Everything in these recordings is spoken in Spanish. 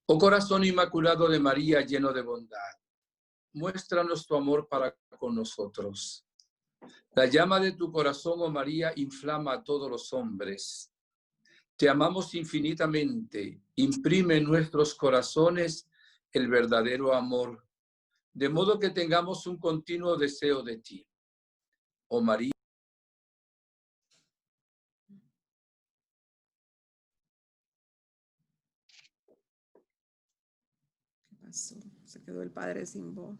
Oh corazón inmaculado de María, lleno de bondad, muéstranos tu amor para con nosotros. La llama de tu corazón, oh María, inflama a todos los hombres. Te amamos infinitamente, imprime en nuestros corazones el verdadero amor, de modo que tengamos un continuo deseo de ti. Oh María. ¿Qué pasó? Se quedó el padre sin voz.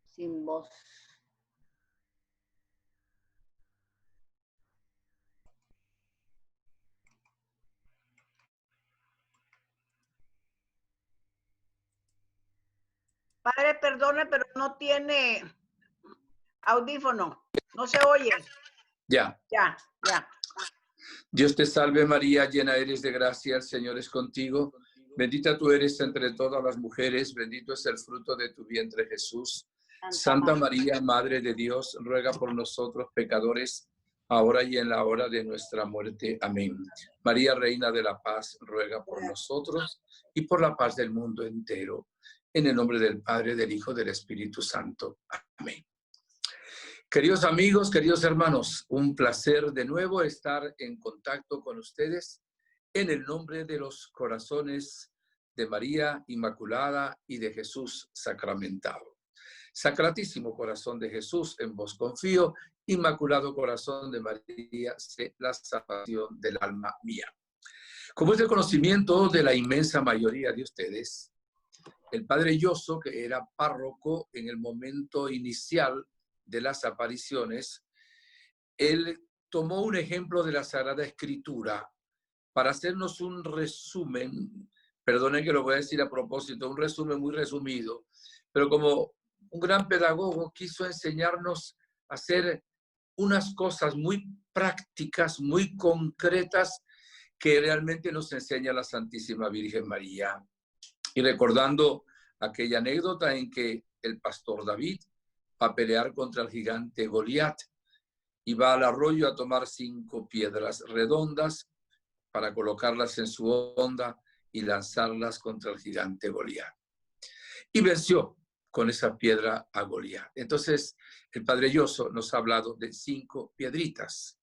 Sin voz. Padre, perdone, pero no tiene audífono. No se oye. Ya. Ya. Dios te salve María, llena eres de gracia, el Señor es contigo. Bendita tú eres entre todas las mujeres, bendito es el fruto de tu vientre Jesús. Santa María, Madre de Dios, ruega por nosotros pecadores, ahora y en la hora de nuestra muerte. Amén. María, Reina de la Paz, ruega por nosotros y por la paz del mundo entero. En el nombre del Padre, del Hijo, del Espíritu Santo. Amén. Queridos amigos, queridos hermanos, un placer de nuevo estar en contacto con ustedes en el nombre de los corazones de María Inmaculada y de Jesús sacramentado. Sacratísimo corazón de Jesús, en vos confío. Inmaculado corazón de María, sé la salvación del alma mía. Como es el conocimiento de la inmensa mayoría de ustedes, el padre Yoso, que era párroco en el momento inicial de las apariciones, él tomó un ejemplo de la Sagrada Escritura para hacernos un resumen, perdonen que lo voy a decir a propósito, un resumen muy resumido, pero como un gran pedagogo quiso enseñarnos a hacer unas cosas muy prácticas, muy concretas, que realmente nos enseña la Santísima Virgen María. Y recordando aquella anécdota en que el pastor David va a pelear contra el gigante Goliat y va al arroyo a tomar 5 piedras redondas para colocarlas en su honda y lanzarlas contra el gigante Goliat. Y venció con esa piedra a Goliat. Entonces, el Padre Yoso nos ha hablado de 5 piedritas.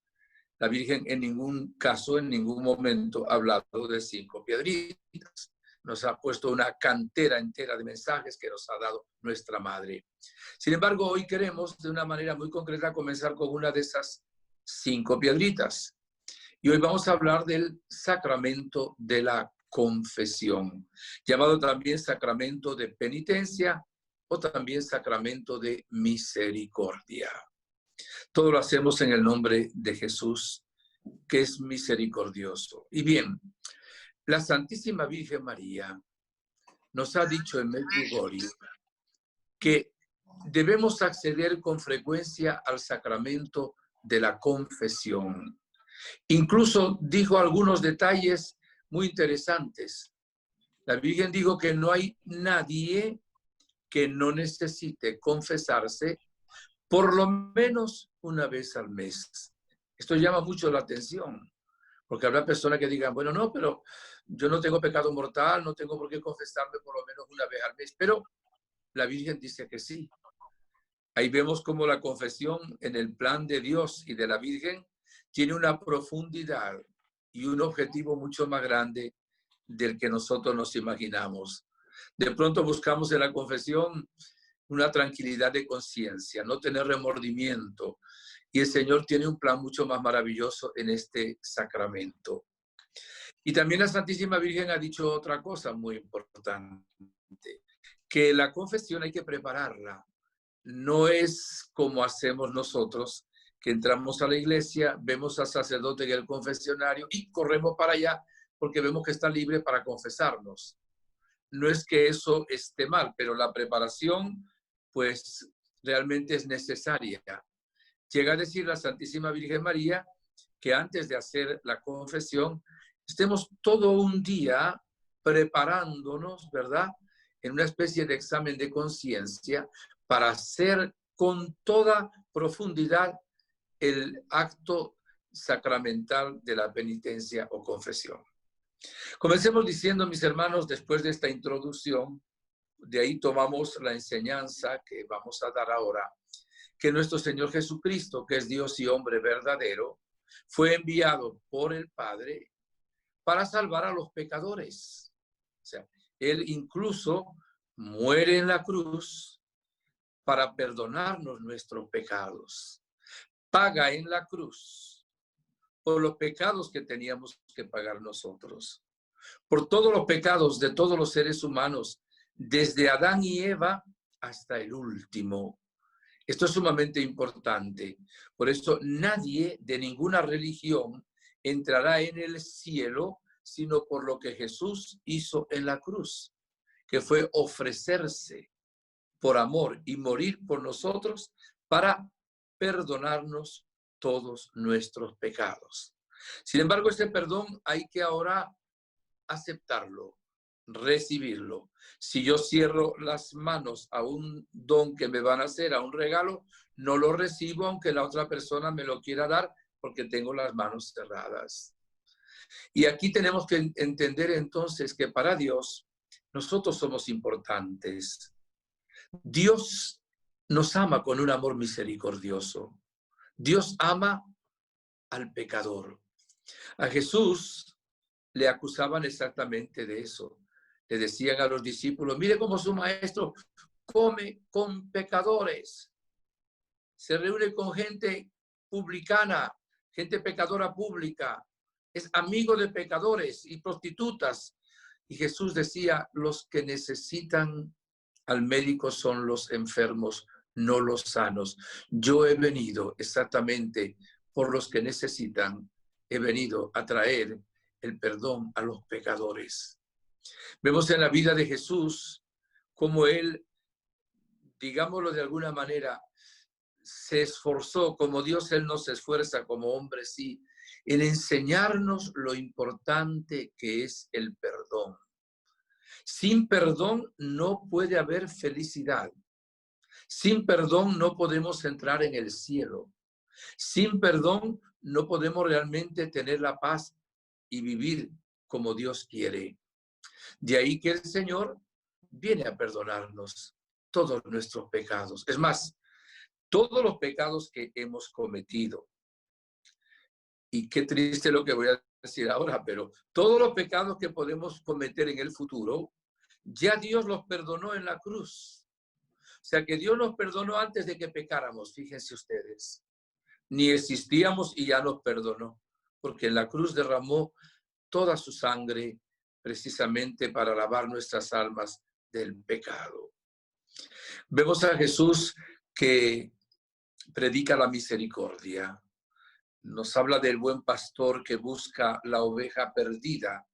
La Virgen en ningún caso, en ningún momento ha hablado de 5 piedritas. Nos ha puesto una cantera entera de mensajes que nos ha dado nuestra Madre. Sin embargo, hoy queremos de una manera muy concreta comenzar con una de esas 5 piedritas. Y hoy vamos a hablar del sacramento de la confesión, llamado también sacramento de penitencia o también sacramento de misericordia. Todo lo hacemos en el nombre de Jesús, que es misericordioso. Y bien, la Santísima Virgen María nos ha dicho en Medjugorje que debemos acceder con frecuencia al sacramento de la confesión. Incluso dijo algunos detalles muy interesantes. La Virgen dijo que no hay nadie que no necesite confesarse por lo menos una vez al mes. Esto llama mucho la atención, porque habrá personas que digan, bueno, no, pero yo no tengo pecado mortal, no tengo por qué confesarme por lo menos una vez al mes, pero la Virgen dice que sí. Ahí vemos cómo la confesión en el plan de Dios y de la Virgen tiene una profundidad y un objetivo mucho más grande del que nosotros nos imaginamos. De pronto buscamos en la confesión una tranquilidad de conciencia, no tener remordimiento. Y el Señor tiene un plan mucho más maravilloso en este sacramento. Y también la Santísima Virgen ha dicho otra cosa muy importante, que la confesión hay que prepararla. No es como hacemos nosotros, que entramos a la iglesia, vemos al sacerdote en el confesionario y corremos para allá porque vemos que está libre para confesarnos. No es que eso esté mal, pero la preparación, pues, realmente es necesaria. Llega a decir la Santísima Virgen María que antes de hacer la confesión, estemos todo un día preparándonos, ¿verdad?, en una especie de examen de conciencia para hacer con toda profundidad el acto sacramental de la penitencia o confesión. Comencemos diciendo, mis hermanos, después de esta introducción, de ahí tomamos la enseñanza que vamos a dar ahora, que nuestro Señor Jesucristo, que es Dios y hombre verdadero, fue enviado por el Padre para salvar a los pecadores. O sea, Él incluso muere en la cruz para perdonarnos nuestros pecados. Paga en la cruz por los pecados que teníamos que pagar nosotros, por todos los pecados de todos los seres humanos, desde Adán y Eva hasta el último. Esto es sumamente importante. Por eso nadie de ninguna religión entrará en el cielo sino por lo que Jesús hizo en la cruz, que fue ofrecerse por amor y morir por nosotros para perdonarnos todos nuestros pecados. Sin embargo, este perdón hay que ahora aceptarlo, recibirlo. Si yo cierro las manos a un don que me van a hacer, a un regalo, no lo recibo aunque la otra persona me lo quiera dar porque tengo las manos cerradas. Y aquí tenemos que entender entonces que para Dios nosotros somos importantes. Dios nos ama con un amor misericordioso. Dios ama al pecador. A Jesús le acusaban exactamente de eso. Le decían a los discípulos, mire cómo su maestro come con pecadores. Se reúne con gente publicana, gente pecadora pública. Es amigo de pecadores y prostitutas. Y Jesús decía, los que necesitan al médico son los enfermos, no los sanos. Yo he venido exactamente por los que necesitan. He venido a traer el perdón a los pecadores. Vemos en la vida de Jesús cómo él, digámoslo de alguna manera, se esforzó, como Dios él no se esfuerza, como hombre sí, en enseñarnos lo importante que es el perdón. Sin perdón no puede haber felicidad. Sin perdón no podemos entrar en el cielo. Sin perdón no podemos realmente tener la paz y vivir como Dios quiere. De ahí que el Señor viene a perdonarnos todos nuestros pecados. Es más, todos los pecados que hemos cometido. Y qué triste lo que voy a decir ahora, pero todos los pecados que podemos cometer en el futuro, ya Dios los perdonó en la cruz. O sea que Dios nos perdonó antes de que pecáramos, fíjense ustedes. Ni existíamos y ya nos perdonó, porque en la cruz derramó toda su sangre precisamente para lavar nuestras almas del pecado. Vemos a Jesús que predica la misericordia. Nos habla del buen pastor que busca la oveja perdida,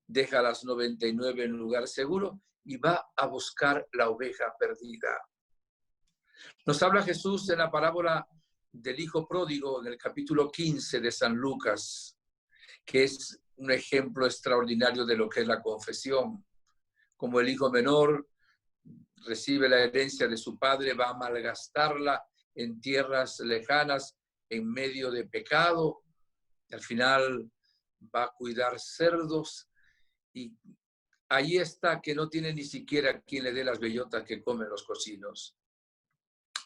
deja las 99 en lugar seguro y va a buscar la oveja perdida. Nos habla Jesús en la parábola del hijo pródigo en el capítulo 15 de San Lucas, que es un ejemplo extraordinario de lo que es la confesión. Como el hijo menor recibe la herencia de su padre, va a malgastarla en tierras lejanas, en medio de pecado, y al final va a cuidar cerdos, y ahí está que no tiene ni siquiera quien le dé las bellotas que comen los cocinos.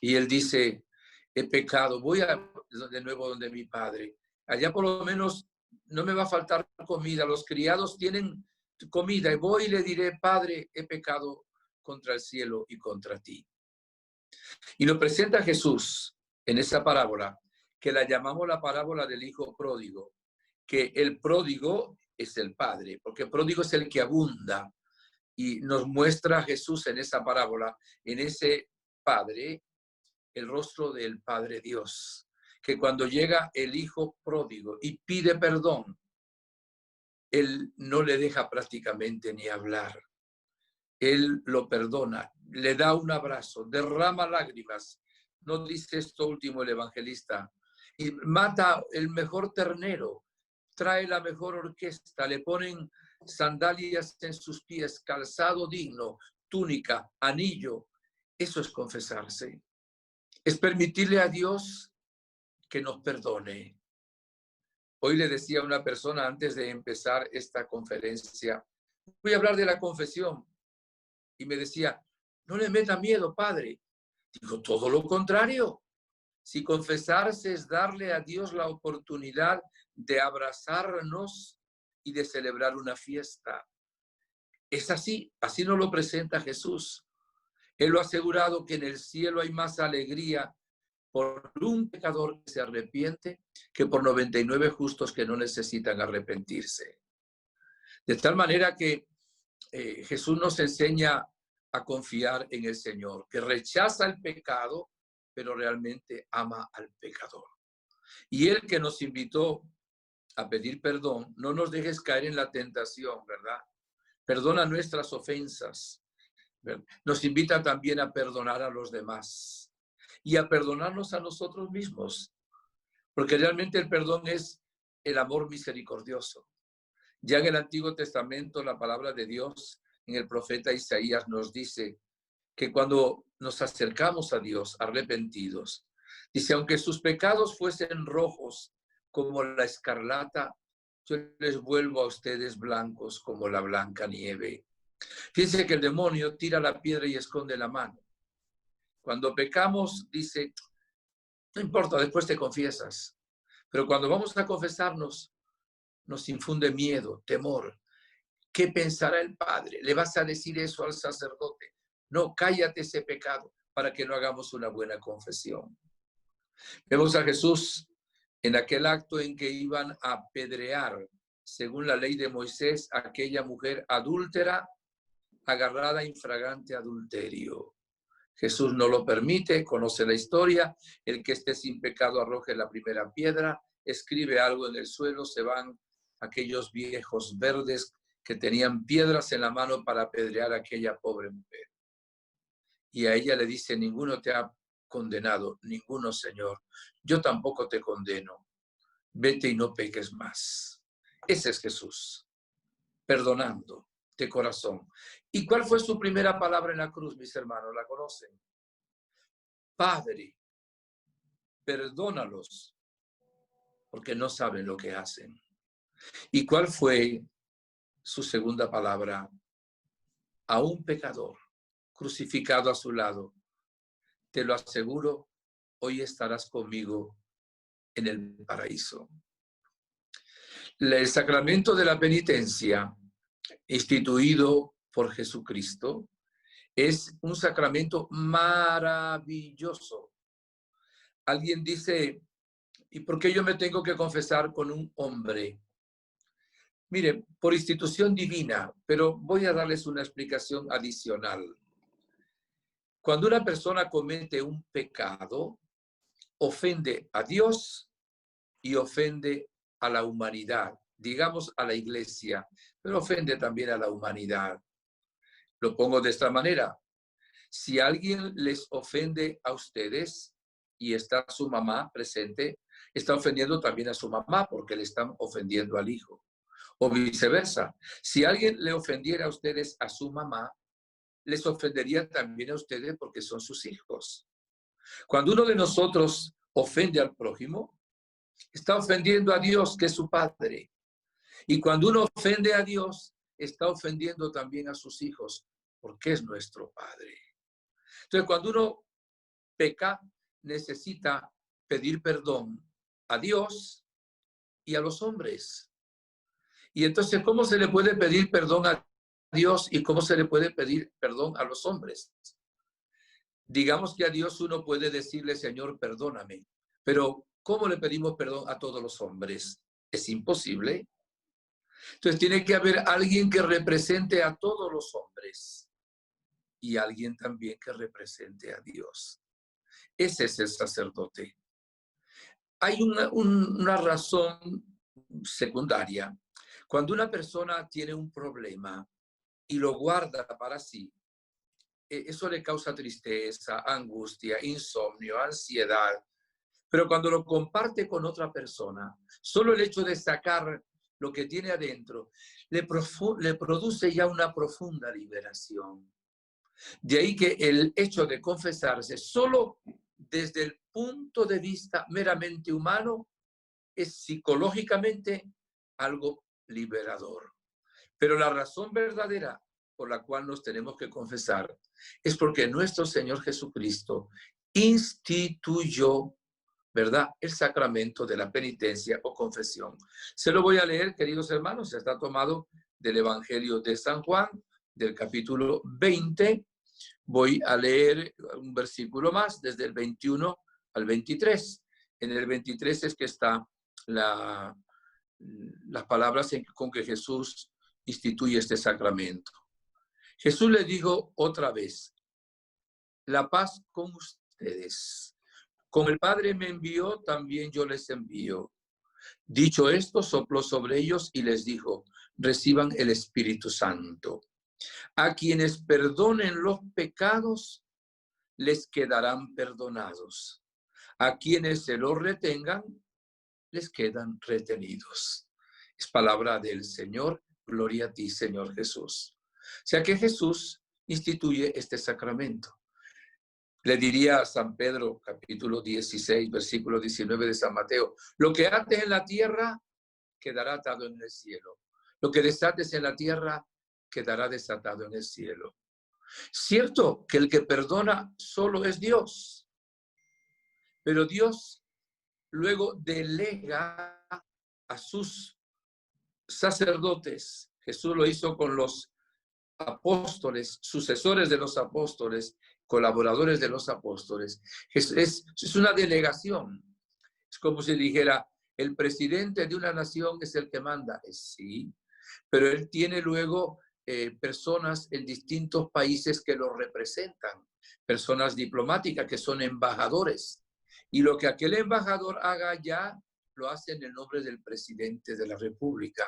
Y él dice, he pecado, voy de nuevo donde mi padre. Allá por lo menos no me va a faltar comida, los criados tienen comida, y voy y le diré, Padre, he pecado contra el cielo y contra ti. Y lo presenta Jesús en esa parábola, que la llamamos la parábola del hijo pródigo, que el pródigo es el padre, porque el pródigo es el que abunda, y nos muestra Jesús en esa parábola, en ese padre, el rostro del Padre Dios, que cuando llega el hijo pródigo y pide perdón, él no le deja prácticamente ni hablar. Él lo perdona, le da un abrazo, derrama lágrimas. No dice esto último el evangelista. Y mata el mejor ternero, trae la mejor orquesta, le ponen sandalias en sus pies, calzado digno, túnica, anillo. Eso es confesarse. Es permitirle a Dios que nos perdone. Hoy le decía a una persona antes de empezar esta conferencia, voy a hablar de la confesión. Y me decía, no le meta miedo, padre. Digo, todo lo contrario. Si confesarse es darle a Dios la oportunidad de abrazarnos y de celebrar una fiesta. Es así, así nos lo presenta Jesús. Él lo ha asegurado que en el cielo hay más alegría por un pecador que se arrepiente que por 99 justos que no necesitan arrepentirse. De tal manera que Jesús nos enseña a confiar en el Señor, que rechaza el pecado, pero realmente ama al pecador. Y Él que nos invitó a pedir perdón, no nos dejes caer en la tentación, ¿verdad? Perdona nuestras ofensas. ¿Verdad? Nos invita también a perdonar a los demás y a perdonarnos a nosotros mismos, porque realmente el perdón es el amor misericordioso. Ya en el Antiguo Testamento, la palabra de Dios, en el profeta Isaías nos dice que cuando nos acercamos a Dios arrepentidos, dice, aunque sus pecados fuesen rojos como la escarlata, yo les vuelvo a ustedes blancos como la blanca nieve. Fíjense que el demonio tira la piedra y esconde la mano. Cuando pecamos, dice, no importa, después te confiesas. Pero cuando vamos a confesarnos, nos infunde miedo, temor. ¿Qué pensará el Padre? ¿Le vas a decir eso al sacerdote? No, cállate ese pecado para que no hagamos una buena confesión. Vemos a Jesús en aquel acto en que iban a apedrear, según la ley de Moisés, a aquella mujer adúltera agarrada en flagrante adulterio. Jesús no lo permite, conoce la historia, el que esté sin pecado arroje la primera piedra, escribe algo en el suelo, se van aquellos viejos verdes que tenían piedras en la mano para apedrear a aquella pobre mujer. Y a ella le dice, ninguno te ha condenado, ninguno, Señor. Yo tampoco te condeno. Vete y no peques más. Ese es Jesús, perdonando de corazón. ¿Y cuál fue su primera palabra en la cruz, mis hermanos? ¿La conocen? Padre, perdónalos, porque no saben lo que hacen. ¿Y cuál fue su segunda palabra? A un pecador crucificado a su lado. Te lo aseguro, hoy estarás conmigo en el paraíso. El sacramento de la penitencia, instituido por Jesucristo, es un sacramento maravilloso. Alguien dice, ¿y por qué yo me tengo que confesar con un hombre? Mire, por institución divina, pero voy a darles una explicación adicional. Cuando una persona comete un pecado, ofende a Dios y ofende a la humanidad, digamos a la iglesia, pero ofende también a la humanidad. Lo pongo de esta manera. Si alguien les ofende a ustedes y está su mamá presente, está ofendiendo también a su mamá porque le están ofendiendo al hijo. O viceversa. Si alguien le ofendiera a ustedes a su mamá, les ofendería también a ustedes porque son sus hijos. Cuando uno de nosotros ofende al prójimo, está ofendiendo a Dios, que es su Padre. Y cuando uno ofende a Dios, está ofendiendo también a sus hijos, porque es nuestro Padre. Entonces, cuando uno peca, necesita pedir perdón a Dios y a los hombres. Y entonces, ¿cómo se le puede pedir perdón a Dios y cómo se le puede pedir perdón a los hombres? Digamos que a Dios uno puede decirle, Señor, perdóname, pero ¿cómo le pedimos perdón a todos los hombres? Es imposible. Entonces tiene que haber alguien que represente a todos los hombres y alguien también que represente a Dios. Ese es el sacerdote. Hay una razón secundaria. Cuando una persona tiene un problema y lo guarda para sí, eso le causa tristeza, angustia, insomnio, ansiedad. Pero cuando lo comparte con otra persona, solo el hecho de sacar lo que tiene adentro le produce ya una profunda liberación. De ahí que el hecho de confesarse solo desde el punto de vista meramente humano es psicológicamente algo liberador. Pero la razón verdadera por la cual nos tenemos que confesar es porque nuestro Señor Jesucristo instituyó, ¿verdad?, el sacramento de la penitencia o confesión. Se lo voy a leer, queridos hermanos, está tomado del Evangelio de San Juan, del capítulo 20. Voy a leer un versículo más, desde el 21 al 23. En el 23 es que está las palabras con que Jesús instituye este sacramento. Jesús le dijo otra vez: la paz con ustedes. Como el Padre me envió, también yo les envío. Dicho esto, sopló sobre ellos y les dijo: reciban el Espíritu Santo. A quienes perdonen los pecados, les quedarán perdonados. A quienes se los retengan, les quedan retenidos. Es palabra del Señor. Gloria a ti, Señor Jesús. O sea que Jesús instituye este sacramento. Le diría a San Pedro, capítulo 16, versículo 19 de San Mateo: lo que ates en la tierra quedará atado en el cielo. Lo que desates en la tierra quedará desatado en el cielo. Cierto que el que perdona solo es Dios, pero Dios luego delega a sus sacerdotes. Jesús lo hizo con los apóstoles, sucesores de los apóstoles, colaboradores de los apóstoles. Es una delegación. Es como si dijera: el presidente de una nación es el que manda. Sí, pero él tiene luego personas en distintos países que lo representan, personas diplomáticas que son embajadores. Y lo que aquel embajador haga ya lo hace en el nombre del presidente de la República.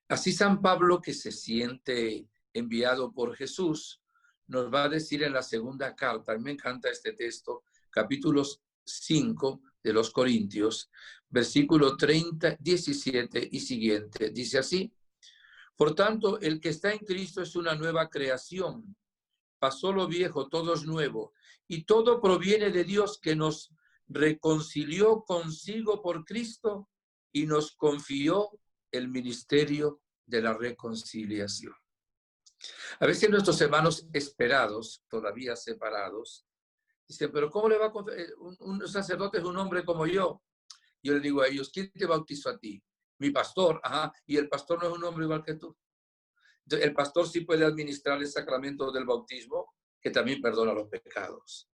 Así San Pablo, que se siente enviado por Jesús, nos va a decir en la segunda carta, a mí me encanta este texto, capítulo 5 de los Corintios, versículo 30, 17 y siguiente, dice así: por tanto, el que está en Cristo es una nueva creación. Pasó lo viejo, todo es nuevo. Y todo proviene de Dios, que nos reconcilió consigo por Cristo y nos confió el ministerio de la reconciliación. A veces nuestros hermanos esperados, todavía separados, dicen: pero ¿cómo le va a confiar? Un sacerdote es un hombre como yo. Yo le digo a ellos: ¿quién te bautizó a ti? Mi pastor. Ajá. Y el pastor no es un hombre igual que tú. El pastor sí puede administrar el sacramento del bautismo, que también perdona los pecados.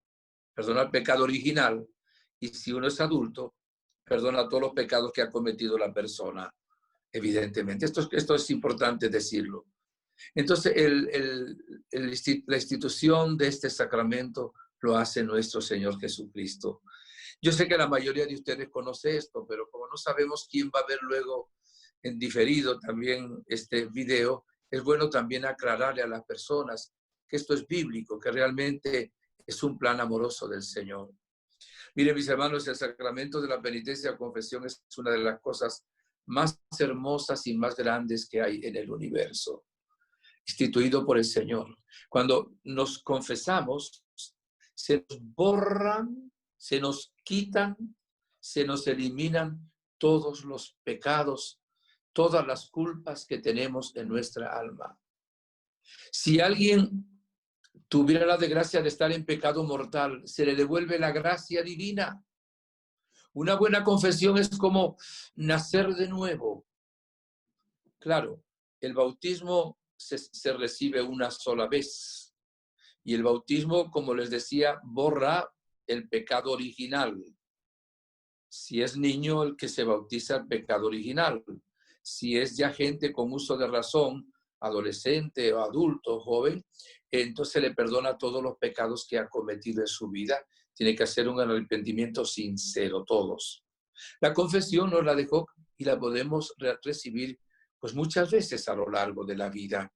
Perdona el pecado original, y si uno es adulto, perdona todos los pecados que ha cometido la persona, evidentemente. Esto es importante decirlo. Entonces, la institución de este sacramento lo hace nuestro Señor Jesucristo. Yo sé que la mayoría de ustedes conoce esto, pero como no sabemos quién va a ver luego en diferido también este video, es bueno también aclararle a las personas que esto es bíblico, que realmente es un plan amoroso del Señor. Miren, mis hermanos, el sacramento de la penitencia o confesión es una de las cosas más hermosas y más grandes que hay en el universo, instituido por el Señor. Cuando nos confesamos, se nos borran, se nos quitan, se nos eliminan todos los pecados, todas las culpas que tenemos en nuestra alma. Si alguien tuviera la desgracia de estar en pecado mortal, se le devuelve la gracia divina. Una buena confesión es como nacer de nuevo. Claro, el bautismo se recibe una sola vez. Y el bautismo, como les decía, borra el pecado original. Si es niño, el que se bautiza, el pecado original. Si es ya gente con uso de razón, adolescente o adulto, joven, entonces le perdona todos los pecados que ha cometido en su vida. Tiene que hacer un arrepentimiento sincero, todos. La confesión nos la dejó y la podemos recibir pues muchas veces a lo largo de la vida.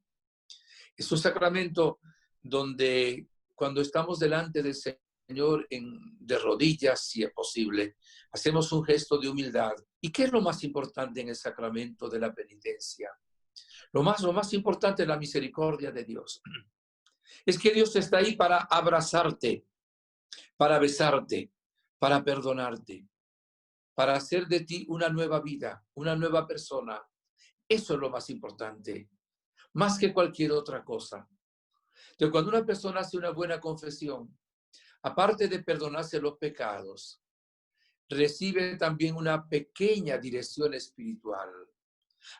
Es un sacramento donde cuando estamos delante del Señor de rodillas, si es posible, hacemos un gesto de humildad. ¿Y qué es lo más importante en el sacramento de la penitencia? Lo más importante es la misericordia de Dios. Es que Dios está ahí para abrazarte, para besarte, para perdonarte. para hacer de ti una nueva vida, una nueva persona. Eso es lo más importante, más que cualquier otra cosa. Entonces, cuando una persona hace una buena confesión, aparte de perdonarse los pecados, recibe también una pequeña dirección espiritual.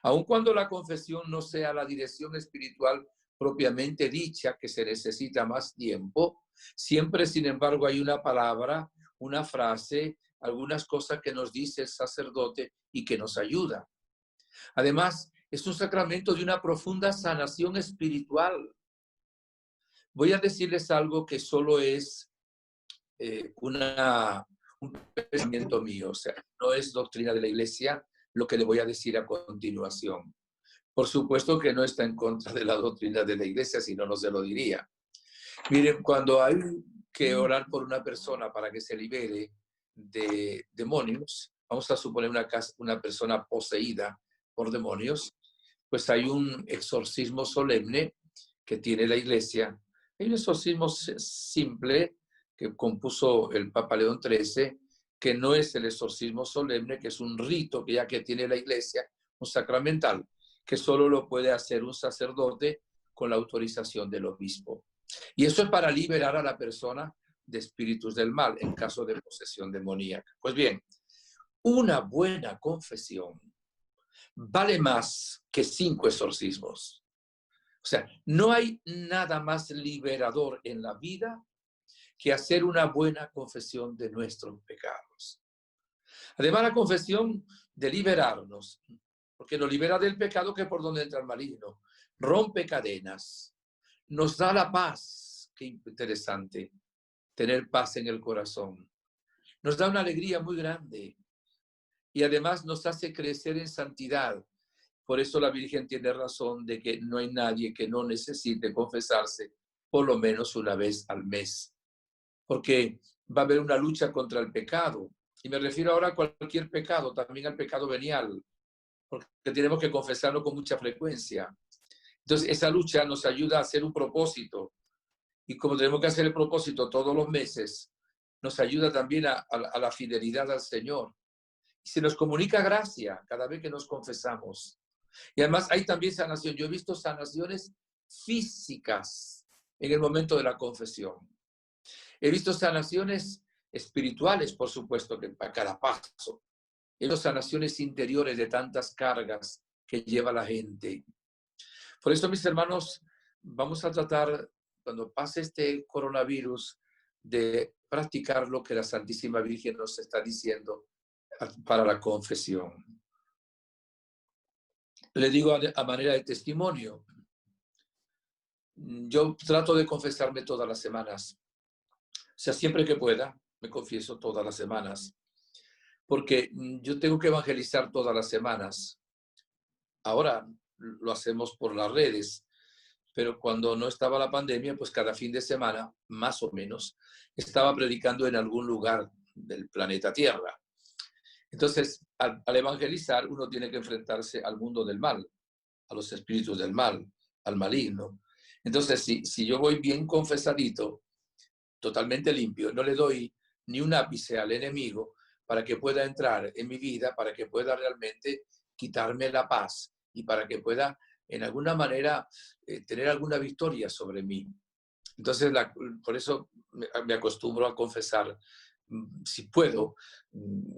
Aun cuando la confesión no sea la dirección espiritual propiamente dicha, que se necesita más tiempo, siempre, sin embargo, hay una palabra, una frase, algunas cosas que nos dice el sacerdote y que nos ayuda. Además, es un sacramento de una profunda sanación espiritual. Voy a decirles algo que solo es un pensamiento mío, o sea, no es doctrina de la Iglesia lo que le voy a decir a continuación. Por supuesto que no está en contra de la doctrina de la Iglesia, si no, no se lo diría. Miren, cuando hay que orar por una persona para que se libere de demonios, vamos a suponer una persona poseída por demonios, pues hay un exorcismo solemne que tiene la Iglesia. Hay un exorcismo simple que compuso el Papa León XIII, que no es el exorcismo solemne, que es un rito que ya que tiene la Iglesia, un sacramental, que solo lo puede hacer un sacerdote con la autorización del obispo. Y eso es para liberar a la persona de espíritus del mal en caso de posesión demoníaca. Pues bien, una buena confesión vale más que 5 exorcismos. O sea, no hay nada más liberador en la vida que hacer una buena confesión de nuestros pecados. Además, la confesión de liberarnos, porque nos libera del pecado, que es por donde entra el maligno, rompe cadenas, nos da la paz. Qué interesante, tener paz en el corazón. Nos da una alegría muy grande y además nos hace crecer en santidad. Por eso la Virgen tiene razón de que no hay nadie que no necesite confesarse por lo menos una vez al mes, porque va a haber una lucha contra el pecado. Y me refiero ahora a cualquier pecado, también al pecado venial, porque tenemos que confesarlo con mucha frecuencia. Entonces, esa lucha nos ayuda a hacer un propósito. Y como tenemos que hacer el propósito todos los meses, nos ayuda también a la fidelidad al Señor. Y se nos comunica gracia cada vez que nos confesamos. Y además hay también sanación. Yo he visto sanaciones físicas en el momento de la confesión. He visto sanaciones espirituales, por supuesto, que a cada paso. He visto sanaciones interiores de tantas cargas que lleva la gente. Por eso, mis hermanos, vamos a tratar, cuando pase este coronavirus, de practicar lo que la Santísima Virgen nos está diciendo para la confesión. Le digo a manera de testimonio, yo trato de confesarme todas las semanas. O sea, siempre que pueda, me confieso todas las semanas. Porque yo tengo que evangelizar todas las semanas. Ahora lo hacemos por las redes, pero cuando no estaba la pandemia, pues cada fin de semana, más o menos, estaba predicando en algún lugar del planeta Tierra. Entonces, al evangelizar, uno tiene que enfrentarse al mundo del mal, a los espíritus del mal, al maligno. Entonces, si yo voy bien confesadito, totalmente limpio, no le doy ni un ápice al enemigo para que pueda entrar en mi vida, para que pueda realmente quitarme la paz y para que pueda, en alguna manera, tener alguna victoria sobre mí. Entonces, por eso me acostumbro a confesar, si puedo,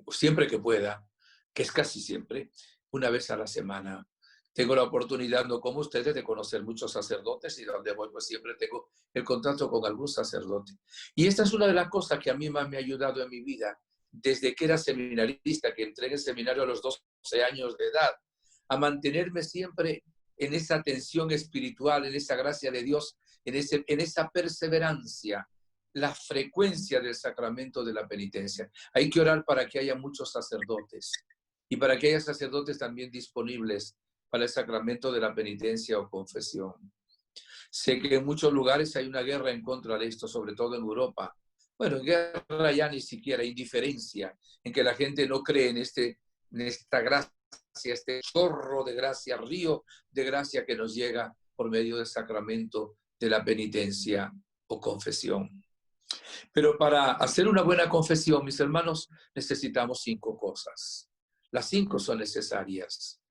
siempre que pueda, que es casi siempre, una vez a la semana. Tengo la oportunidad, no como ustedes, de conocer muchos sacerdotes y donde voy, pues siempre tengo el contacto con algún sacerdote. Y esta es una de las cosas que a mí más me ha ayudado en mi vida, desde que era seminarista, que entré en el seminario a los 12 años de edad, a mantenerme siempre en esa tensión espiritual, en esa gracia de Dios, en esa perseverancia, la frecuencia del sacramento de la penitencia. Hay que orar para que haya muchos sacerdotes y para que haya sacerdotes también disponibles para el sacramento de la penitencia o confesión. Sé que en muchos lugares hay una guerra en contra de esto, sobre todo en Europa. Bueno, en guerra ya ni siquiera, indiferencia, en que la gente no cree en esta gracia, este chorro de gracia, río de gracia que nos llega por medio del sacramento de la penitencia o confesión. Pero para hacer una buena confesión, mis hermanos, necesitamos 5 cosas. Las 5 son necesarias.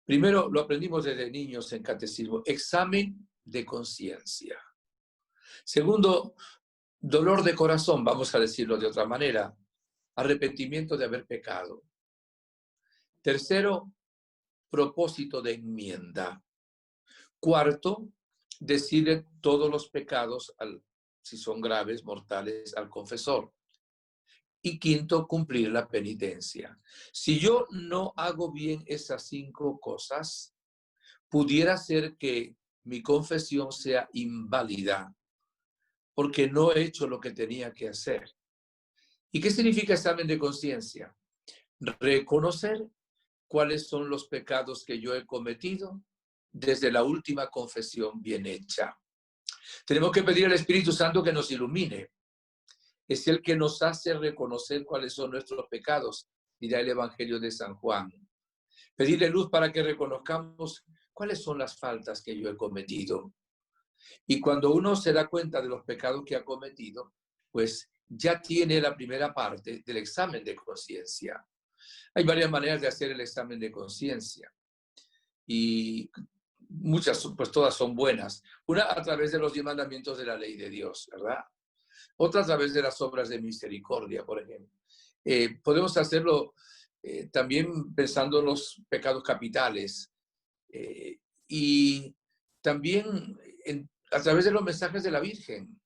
Primero, lo aprendimos desde niños en catecismo, examen de conciencia. Segundo, dolor de corazón, vamos a decirlo de otra manera, arrepentimiento de haber pecado. Tercero, propósito de enmienda. Cuarto, decirle todos los pecados, si son graves, mortales, al confesor. Y quinto, cumplir la penitencia. Si yo no hago bien esas 5 cosas, pudiera ser que mi confesión sea inválida, porque no he hecho lo que tenía que hacer. ¿Y qué significa examen de conciencia? Reconocer cuáles son los pecados que yo he cometido desde la última confesión bien hecha. Tenemos que pedir al Espíritu Santo que nos ilumine. Es el que nos hace reconocer cuáles son nuestros pecados, dirá el Evangelio de San Juan. Pedirle luz para que reconozcamos cuáles son las faltas que yo he cometido. Y cuando uno se da cuenta de los pecados que ha cometido, pues ya tiene la primera parte del examen de conciencia. Hay varias maneras de hacer el examen de conciencia. Y muchas, pues todas son buenas. Una a través de los 10 mandamientos de la ley de Dios, ¿verdad? Otra a través de las obras de misericordia, por ejemplo. Podemos hacerlo también pensando en los pecados capitales y también a través de los mensajes de la Virgen.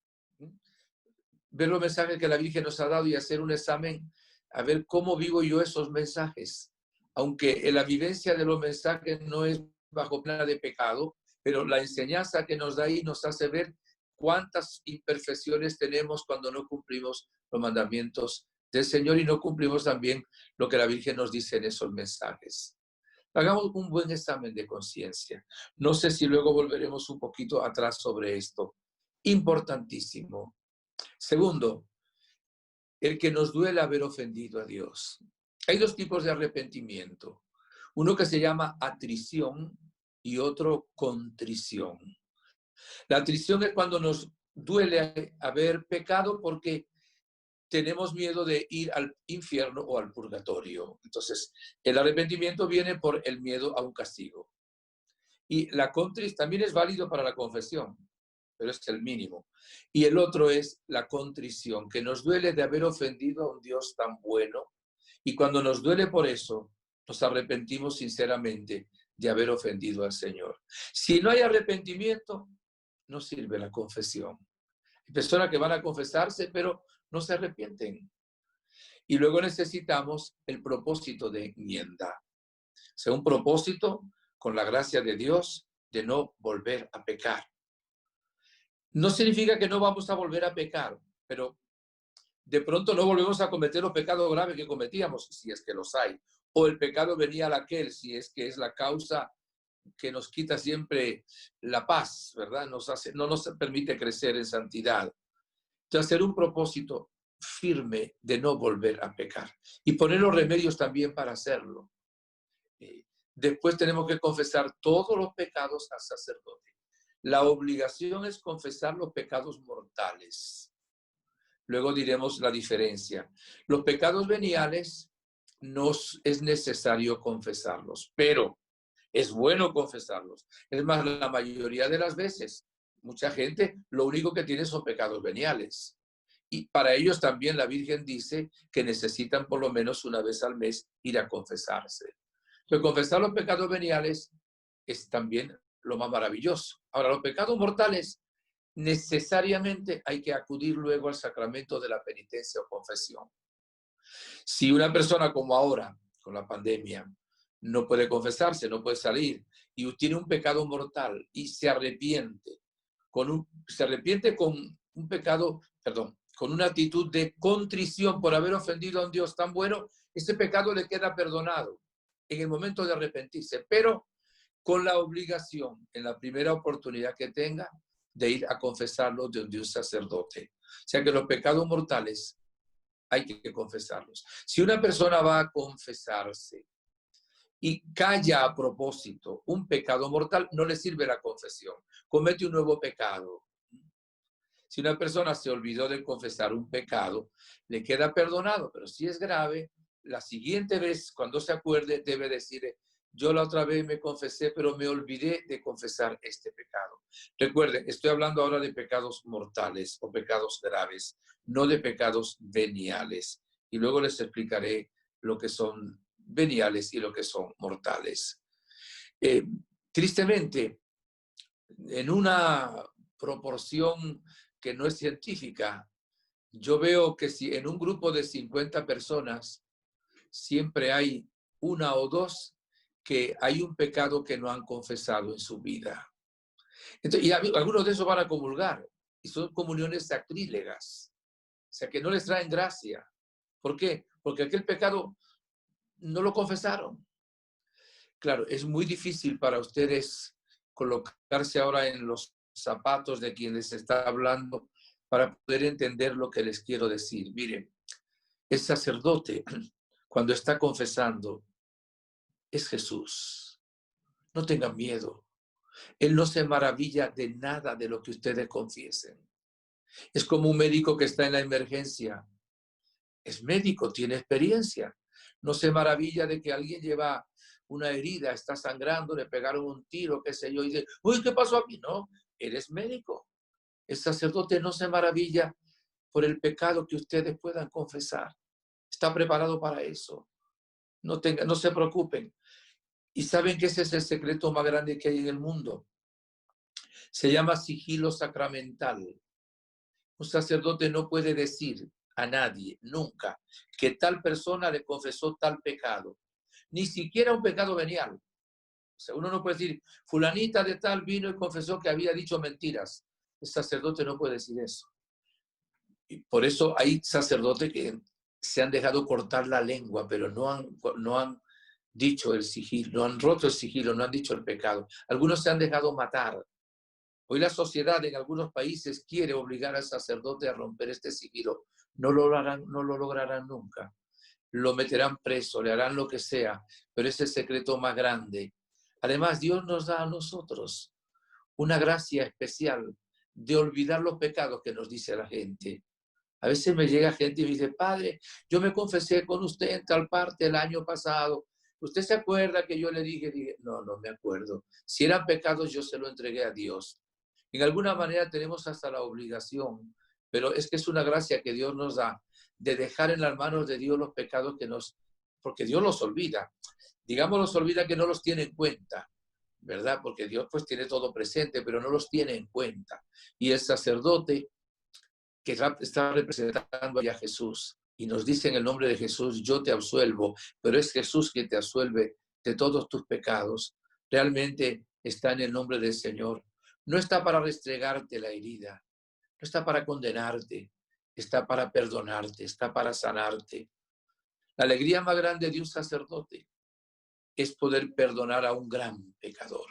Ver los mensajes que la Virgen nos ha dado y hacer un examen a ver cómo vivo yo esos mensajes. Aunque la vivencia de los mensajes no es bajo pena de pecado, pero la enseñanza que nos da ahí nos hace ver cuántas imperfecciones tenemos cuando no cumplimos los mandamientos del Señor y no cumplimos también lo que la Virgen nos dice en esos mensajes. Hagamos un buen examen de conciencia. No sé si luego volveremos un poquito atrás sobre esto. Importantísimo. Segundo, el que nos duele haber ofendido a Dios. Hay 2 tipos de arrepentimiento. Uno que se llama atrición y otro contrición. La atrición es cuando nos duele haber pecado porque tenemos miedo de ir al infierno o al purgatorio. Entonces, el arrepentimiento viene por el miedo a un castigo. Y la contrición también es válido para la confesión, pero es el mínimo. Y el otro es la contrición, que nos duele de haber ofendido a un Dios tan bueno. Y cuando nos duele por eso, nos arrepentimos sinceramente de haber ofendido al Señor. Si no hay arrepentimiento, no sirve la confesión. Hay personas que van a confesarse, pero no se arrepienten. Y luego necesitamos el propósito de enmienda. O sea, un propósito con la gracia de Dios de no volver a pecar. No significa que no vamos a volver a pecar, pero de pronto no volvemos a cometer los pecados graves que cometíamos, si es que los hay. O el pecado venial aquel, si es que es la causa que nos quita siempre la paz, ¿verdad? No nos permite crecer en santidad. Entonces, hacer un propósito firme de no volver a pecar y poner los remedios también para hacerlo. Después tenemos que confesar todos los pecados al sacerdote. La obligación es confesar los pecados mortales. Luego diremos la diferencia. Los pecados veniales no es necesario confesarlos, pero es bueno confesarlos. Es más, la mayoría de las veces, mucha gente lo único que tiene son pecados veniales. Y para ellos también la Virgen dice que necesitan por lo menos una vez al mes ir a confesarse. Pero confesar los pecados veniales es también lo más maravilloso. Ahora, los pecados mortales necesariamente hay que acudir luego al sacramento de la penitencia o confesión. Si una persona como ahora, con la pandemia, no puede confesarse, no puede salir, y tiene un pecado mortal y se arrepiente con un pecado, perdón, con una actitud de contrición por haber ofendido a un Dios tan bueno, ese pecado le queda perdonado en el momento de arrepentirse, pero con la obligación, en la primera oportunidad que tenga, de ir a confesarlo de un sacerdote. O sea que los pecados mortales hay que confesarlos. Si una persona va a confesarse y calla a propósito un pecado mortal, no le sirve la confesión. Comete un nuevo pecado. Si una persona se olvidó de confesar un pecado, le queda perdonado, pero si es grave, la siguiente vez, cuando se acuerde, debe decir, yo la otra vez me confesé, pero me olvidé de confesar este pecado. Recuerden, estoy hablando ahora de pecados mortales o pecados graves, no de pecados veniales. Y luego les explicaré lo que son veniales y lo que son mortales. Tristemente, en una proporción que no es científica, yo veo que si en un grupo de 50 personas siempre hay una o dos que hay un pecado que no han confesado en su vida. Entonces, y algunos de esos van a comulgar y son comuniones sacrílegas, o sea que no les traen gracia. ¿Por qué? Porque aquel pecado no lo confesaron. Claro, es muy difícil para ustedes colocarse ahora en los zapatos de quien les está hablando para poder entender lo que les quiero decir. Miren, el sacerdote, cuando está confesando, es Jesús. No tengan miedo. Él no se maravilla de nada de lo que ustedes confiesen. Es como un médico que está en la emergencia. Es médico, tiene experiencia. No se maravilla de que alguien lleva una herida, está sangrando, le pegaron un tiro, qué sé yo, y dice, uy, ¿qué pasó aquí? No, eres médico. El sacerdote no se maravilla por el pecado que ustedes puedan confesar. Está preparado para eso. No se preocupen. Y saben que ese es el secreto más grande que hay en el mundo. Se llama sigilo sacramental. Un sacerdote no puede decir a nadie nunca que tal persona le confesó tal pecado, ni siquiera un pecado venial. O sea, uno no puede decir, fulanita de tal vino y confesó que había dicho mentiras. El sacerdote no puede decir eso. Y por eso hay sacerdotes que se han dejado cortar la lengua, pero no han dicho el sigilo, no han roto el sigilo, no han dicho el pecado. Algunos se han dejado matar. Hoy la sociedad en algunos países quiere obligar al sacerdote a romper este sigilo. No lo lograrán nunca. Lo meterán preso, le harán lo que sea, pero es el secreto más grande. Además, Dios nos da a nosotros una gracia especial de olvidar los pecados que nos dice la gente. A veces me llega gente y me dice, padre, yo me confesé con usted en tal parte el año pasado. ¿Usted se acuerda que yo le dije? Dije, no me acuerdo. Si eran pecados, yo se lo entregué a Dios. En alguna manera tenemos hasta la obligación, pero es que es una gracia que Dios nos da de dejar en las manos de Dios los pecados porque Dios los olvida. Digamos, los olvida que no los tiene en cuenta, ¿verdad? Porque Dios pues tiene todo presente, pero no los tiene en cuenta. Y el sacerdote que está representando a Jesús y nos dice en el nombre de Jesús, yo te absuelvo, pero es Jesús quien te absuelve de todos tus pecados. Realmente está en el nombre del Señor. No está para restregarte la herida, no está para condenarte, está para perdonarte, está para sanarte. La alegría más grande de un sacerdote es poder perdonar a un gran pecador,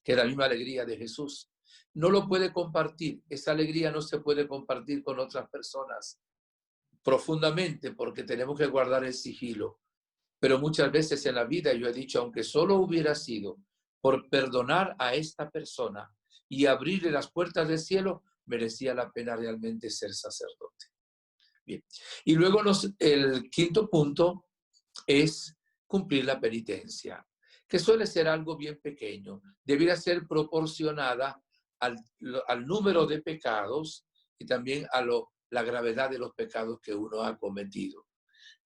que es la misma alegría de Jesús. No lo puede compartir, esa alegría no se puede compartir con otras personas profundamente porque tenemos que guardar el sigilo. Pero muchas veces en la vida yo he dicho, aunque solo hubiera sido por perdonar a esta persona y abrirle las puertas del cielo, merecía la pena realmente ser sacerdote. Bien. Y luego el quinto punto es cumplir la penitencia, que suele ser algo bien pequeño. Debiera ser proporcionada al número de pecados y también a la gravedad de los pecados que uno ha cometido.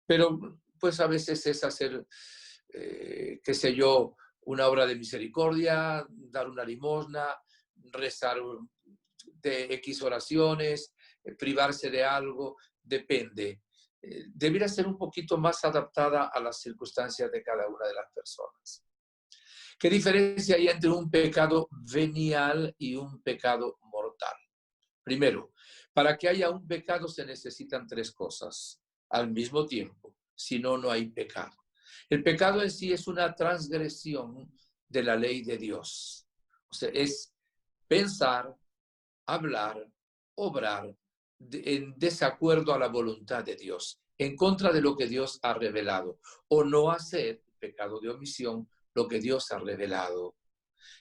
Pero pues a veces es hacer, qué sé yo, una obra de misericordia, dar una limosna, rezar de X oraciones, privarse de algo, depende. Debería ser un poquito más adaptada a las circunstancias de cada una de las personas. ¿Qué diferencia hay entre un pecado venial y un pecado mortal? Primero, para que haya un pecado se necesitan tres cosas al mismo tiempo, si no, no hay pecado. El pecado en sí es una transgresión de la ley de Dios. O sea, es pensar, hablar, obrar en desacuerdo a la voluntad de Dios, en contra de lo que Dios ha revelado, o no hacer, pecado de omisión, lo que Dios ha revelado.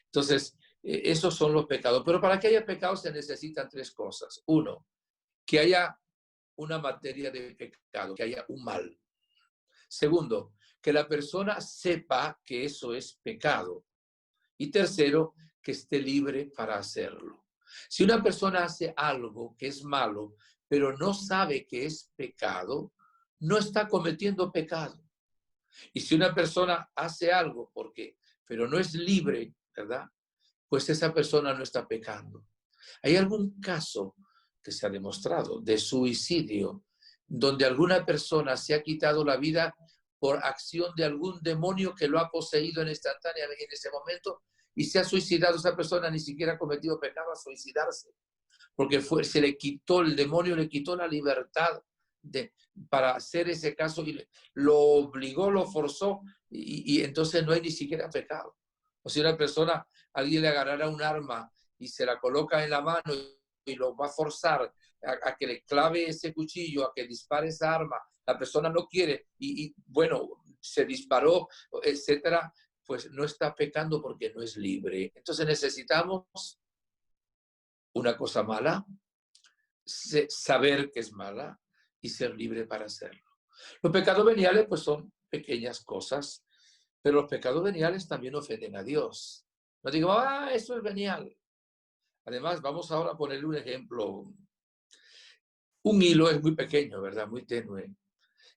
Entonces, Esos son los pecados. Pero para que haya pecado se necesitan tres cosas. Uno, que haya una materia de pecado, que haya un mal. Segundo, que la persona sepa que eso es pecado. Y tercero, que esté libre para hacerlo. Si una persona hace algo que es malo, pero no sabe que es pecado, no está cometiendo pecado. Y si una persona hace algo pero no es libre, ¿verdad? Pues esa persona no está pecando. ¿Hay algún caso que se ha demostrado de suicidio donde alguna persona se ha quitado la vida por acción de algún demonio que lo ha poseído instantáneamente en ese momento y se ha suicidado? Esa persona ni siquiera ha cometido pecado a suicidarse, porque se le quitó, el demonio le quitó la libertad para hacer ese caso y lo obligó, lo forzó y entonces no hay ni siquiera pecado. O si una persona, alguien le agarrará un arma y se la coloca en la mano y lo va a forzar a que le clave ese cuchillo, a que dispare esa arma, la persona no quiere y bueno, se disparó, etcétera, pues no está pecando porque no es libre. Entonces necesitamos una cosa mala, saber que es mala y ser libre para hacerlo. Los pecados veniales pues son pequeñas cosas, pero los pecados veniales también ofenden a Dios. No digo, eso es venial. Además, vamos ahora a ponerle un ejemplo. Un hilo es muy pequeño, ¿verdad? Muy tenue.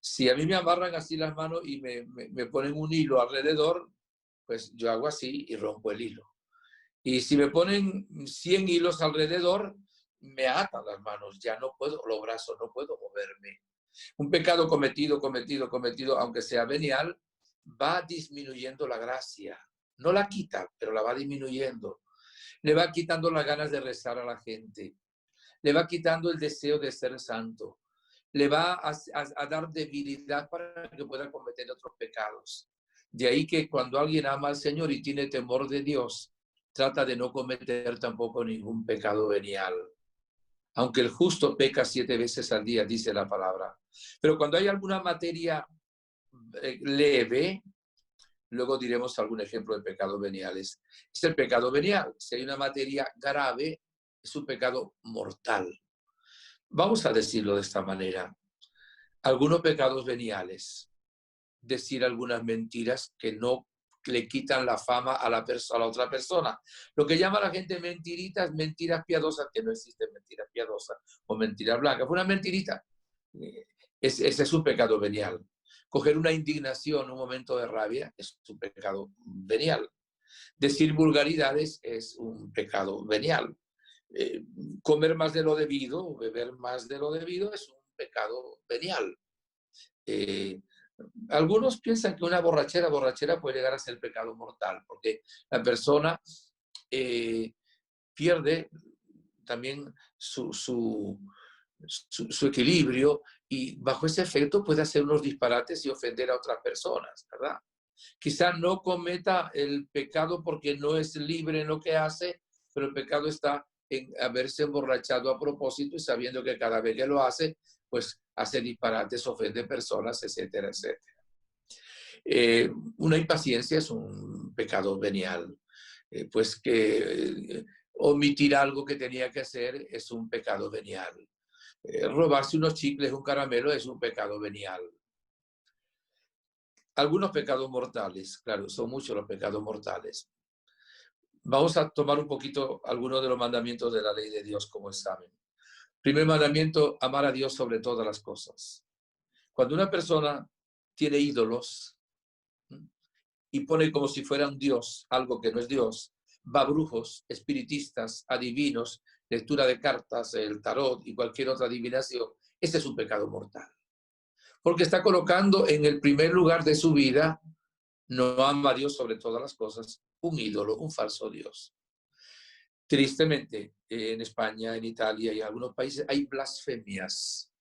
Si a mí me amarran así las manos y me ponen un hilo alrededor, pues yo hago así y rompo el hilo. Y si me ponen 100 hilos alrededor, me atan las manos, ya no puedo, los brazos, no puedo moverme. Un pecado cometido, aunque sea venial, va disminuyendo la gracia. No la quita, pero la va disminuyendo. Le va quitando las ganas de rezar a la gente. Le va quitando el deseo de ser santo. Le va a dar debilidad para que pueda cometer otros pecados. De ahí que cuando alguien ama al Señor y tiene temor de Dios, trata de no cometer tampoco ningún pecado venial. Aunque el justo peca 7 veces al día, dice la palabra. Pero cuando hay alguna materia leve, luego diremos algún ejemplo de pecados veniales. Es el pecado venial. Si hay una materia grave, es un pecado mortal. Vamos a decirlo de esta manera. Algunos pecados veniales, decir algunas mentiras que no le quitan la fama a la otra persona. Lo que llama la gente mentiritas, mentiras piadosas, que no existen mentiras piadosas o mentiras blancas. Fue una mentirita. Ese es un pecado venial. Coger una indignación, un momento de rabia, es un pecado venial. Decir vulgaridades es un pecado venial. Comer más de lo debido, beber más de lo debido es un pecado venial. Algunos piensan que una borrachera puede llegar a ser pecado mortal, porque la persona pierde también su equilibrio y bajo ese efecto puede hacer unos disparates y ofender a otras personas, ¿verdad? Quizá no cometa el pecado porque no es libre en lo que hace, pero el pecado está en haberse emborrachado a propósito y sabiendo que cada vez que lo hace, pues hace disparates, ofende personas, etcétera, etcétera. Una impaciencia es un pecado venial. Pues que omitir algo que tenía que hacer es un pecado venial. Robarse unos chicles, un caramelo es un pecado venial. Algunos pecados mortales, claro, son muchos los pecados mortales. Vamos a tomar un poquito algunos de los mandamientos de la ley de Dios como examen. Primer mandamiento, amar a Dios sobre todas las cosas. Cuando una persona tiene ídolos y pone como si fuera un Dios, algo que no es Dios, va a brujos, espiritistas, adivinos, lectura de cartas, el tarot y cualquier otra adivinación, ese es un pecado mortal. Porque está colocando en el primer lugar de su vida, no ama a Dios sobre todas las cosas, un ídolo, un falso Dios. Tristemente, en España, en Italia y en algunos países hay blasfemias,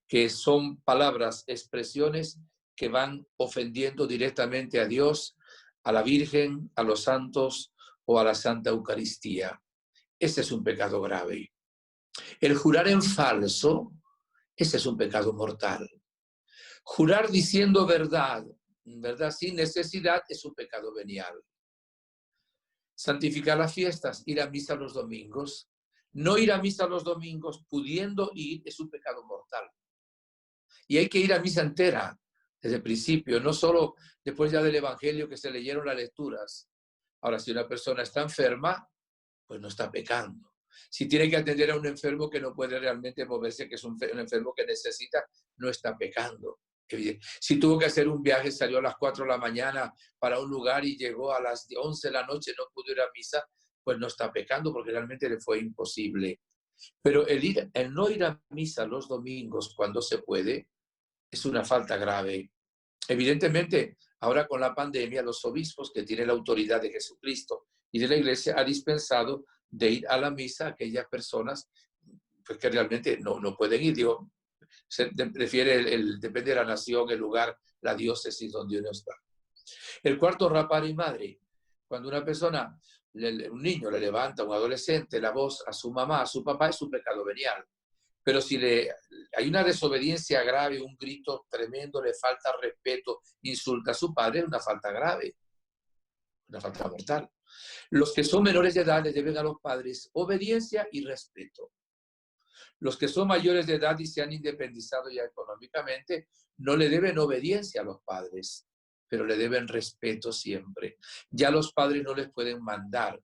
que son palabras, expresiones que van ofendiendo directamente a Dios, a la Virgen, a los santos o a la Santa Eucaristía. Ese es un pecado grave. El jurar en falso, ese es un pecado mortal. Jurar diciendo verdad sin necesidad, es un pecado venial. Santificar las fiestas, ir a misa los domingos. No ir a misa los domingos, pudiendo ir, es un pecado mortal. Y hay que ir a misa entera desde el principio, no solo después ya del Evangelio que se leyeron las lecturas. Ahora, si una persona está enferma, pues no está pecando. Si tiene que atender a un enfermo que no puede realmente moverse, que es un enfermo que necesita, no está pecando. Si tuvo que hacer un viaje, salió a las 4 de la mañana para un lugar y llegó a las 11 de la noche, no pudo ir a misa, pues no está pecando porque realmente le fue imposible. Pero el no ir a misa los domingos cuando se puede es una falta grave. Evidentemente, ahora con la pandemia, los obispos que tienen la autoridad de Jesucristo y de la Iglesia ha dispensado de ir a la misa a aquellas personas pues, que realmente no pueden ir. Digo, prefiere depende de la nación, el lugar, la diócesis donde uno está. El cuarto, padre y madre. Cuando una persona, un niño le levanta, un adolescente, la voz a su mamá, a su papá, es un pecado venial. Pero si hay una desobediencia grave, un grito tremendo, le falta respeto, insulta a su padre, es una falta grave, una falta mortal. Los que son menores de edad le deben a los padres obediencia y respeto. Los que son mayores de edad y se han independizado ya económicamente, no le deben obediencia a los padres, pero le deben respeto siempre. Ya los padres no les pueden mandar.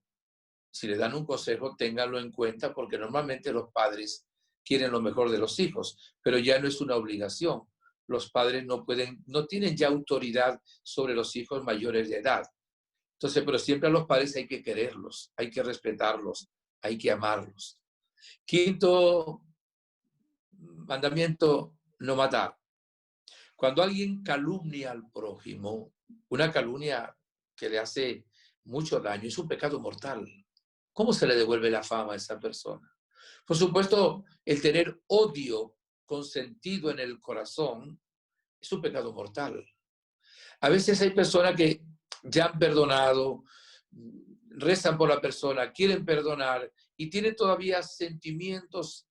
Si le dan un consejo, ténganlo en cuenta, porque normalmente los padres quieren lo mejor de los hijos, pero ya no es una obligación. Los padres no tienen ya autoridad sobre los hijos mayores de edad. Entonces, pero siempre a los padres hay que quererlos, hay que respetarlos, hay que amarlos. Quinto mandamiento, no matar. Cuando alguien calumnia al prójimo, una calumnia que le hace mucho daño, es un pecado mortal. ¿Cómo se le devuelve la fama a esa persona? Por supuesto, el tener odio consentido en el corazón es un pecado mortal. A veces hay personas que ya han perdonado, rezan por la persona, quieren perdonar y tienen todavía sentimientos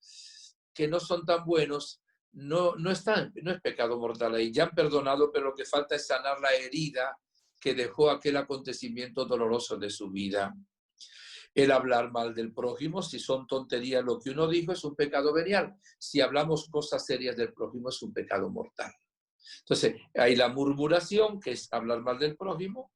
que no son tan buenos. No es pecado mortal ahí. Ya han perdonado, pero lo que falta es sanar la herida que dejó aquel acontecimiento doloroso de su vida. El hablar mal del prójimo, si son tonterías lo que uno dijo, es un pecado venial. Si hablamos cosas serias del prójimo, es un pecado mortal. Entonces, hay la murmuración, que es hablar mal del prójimo,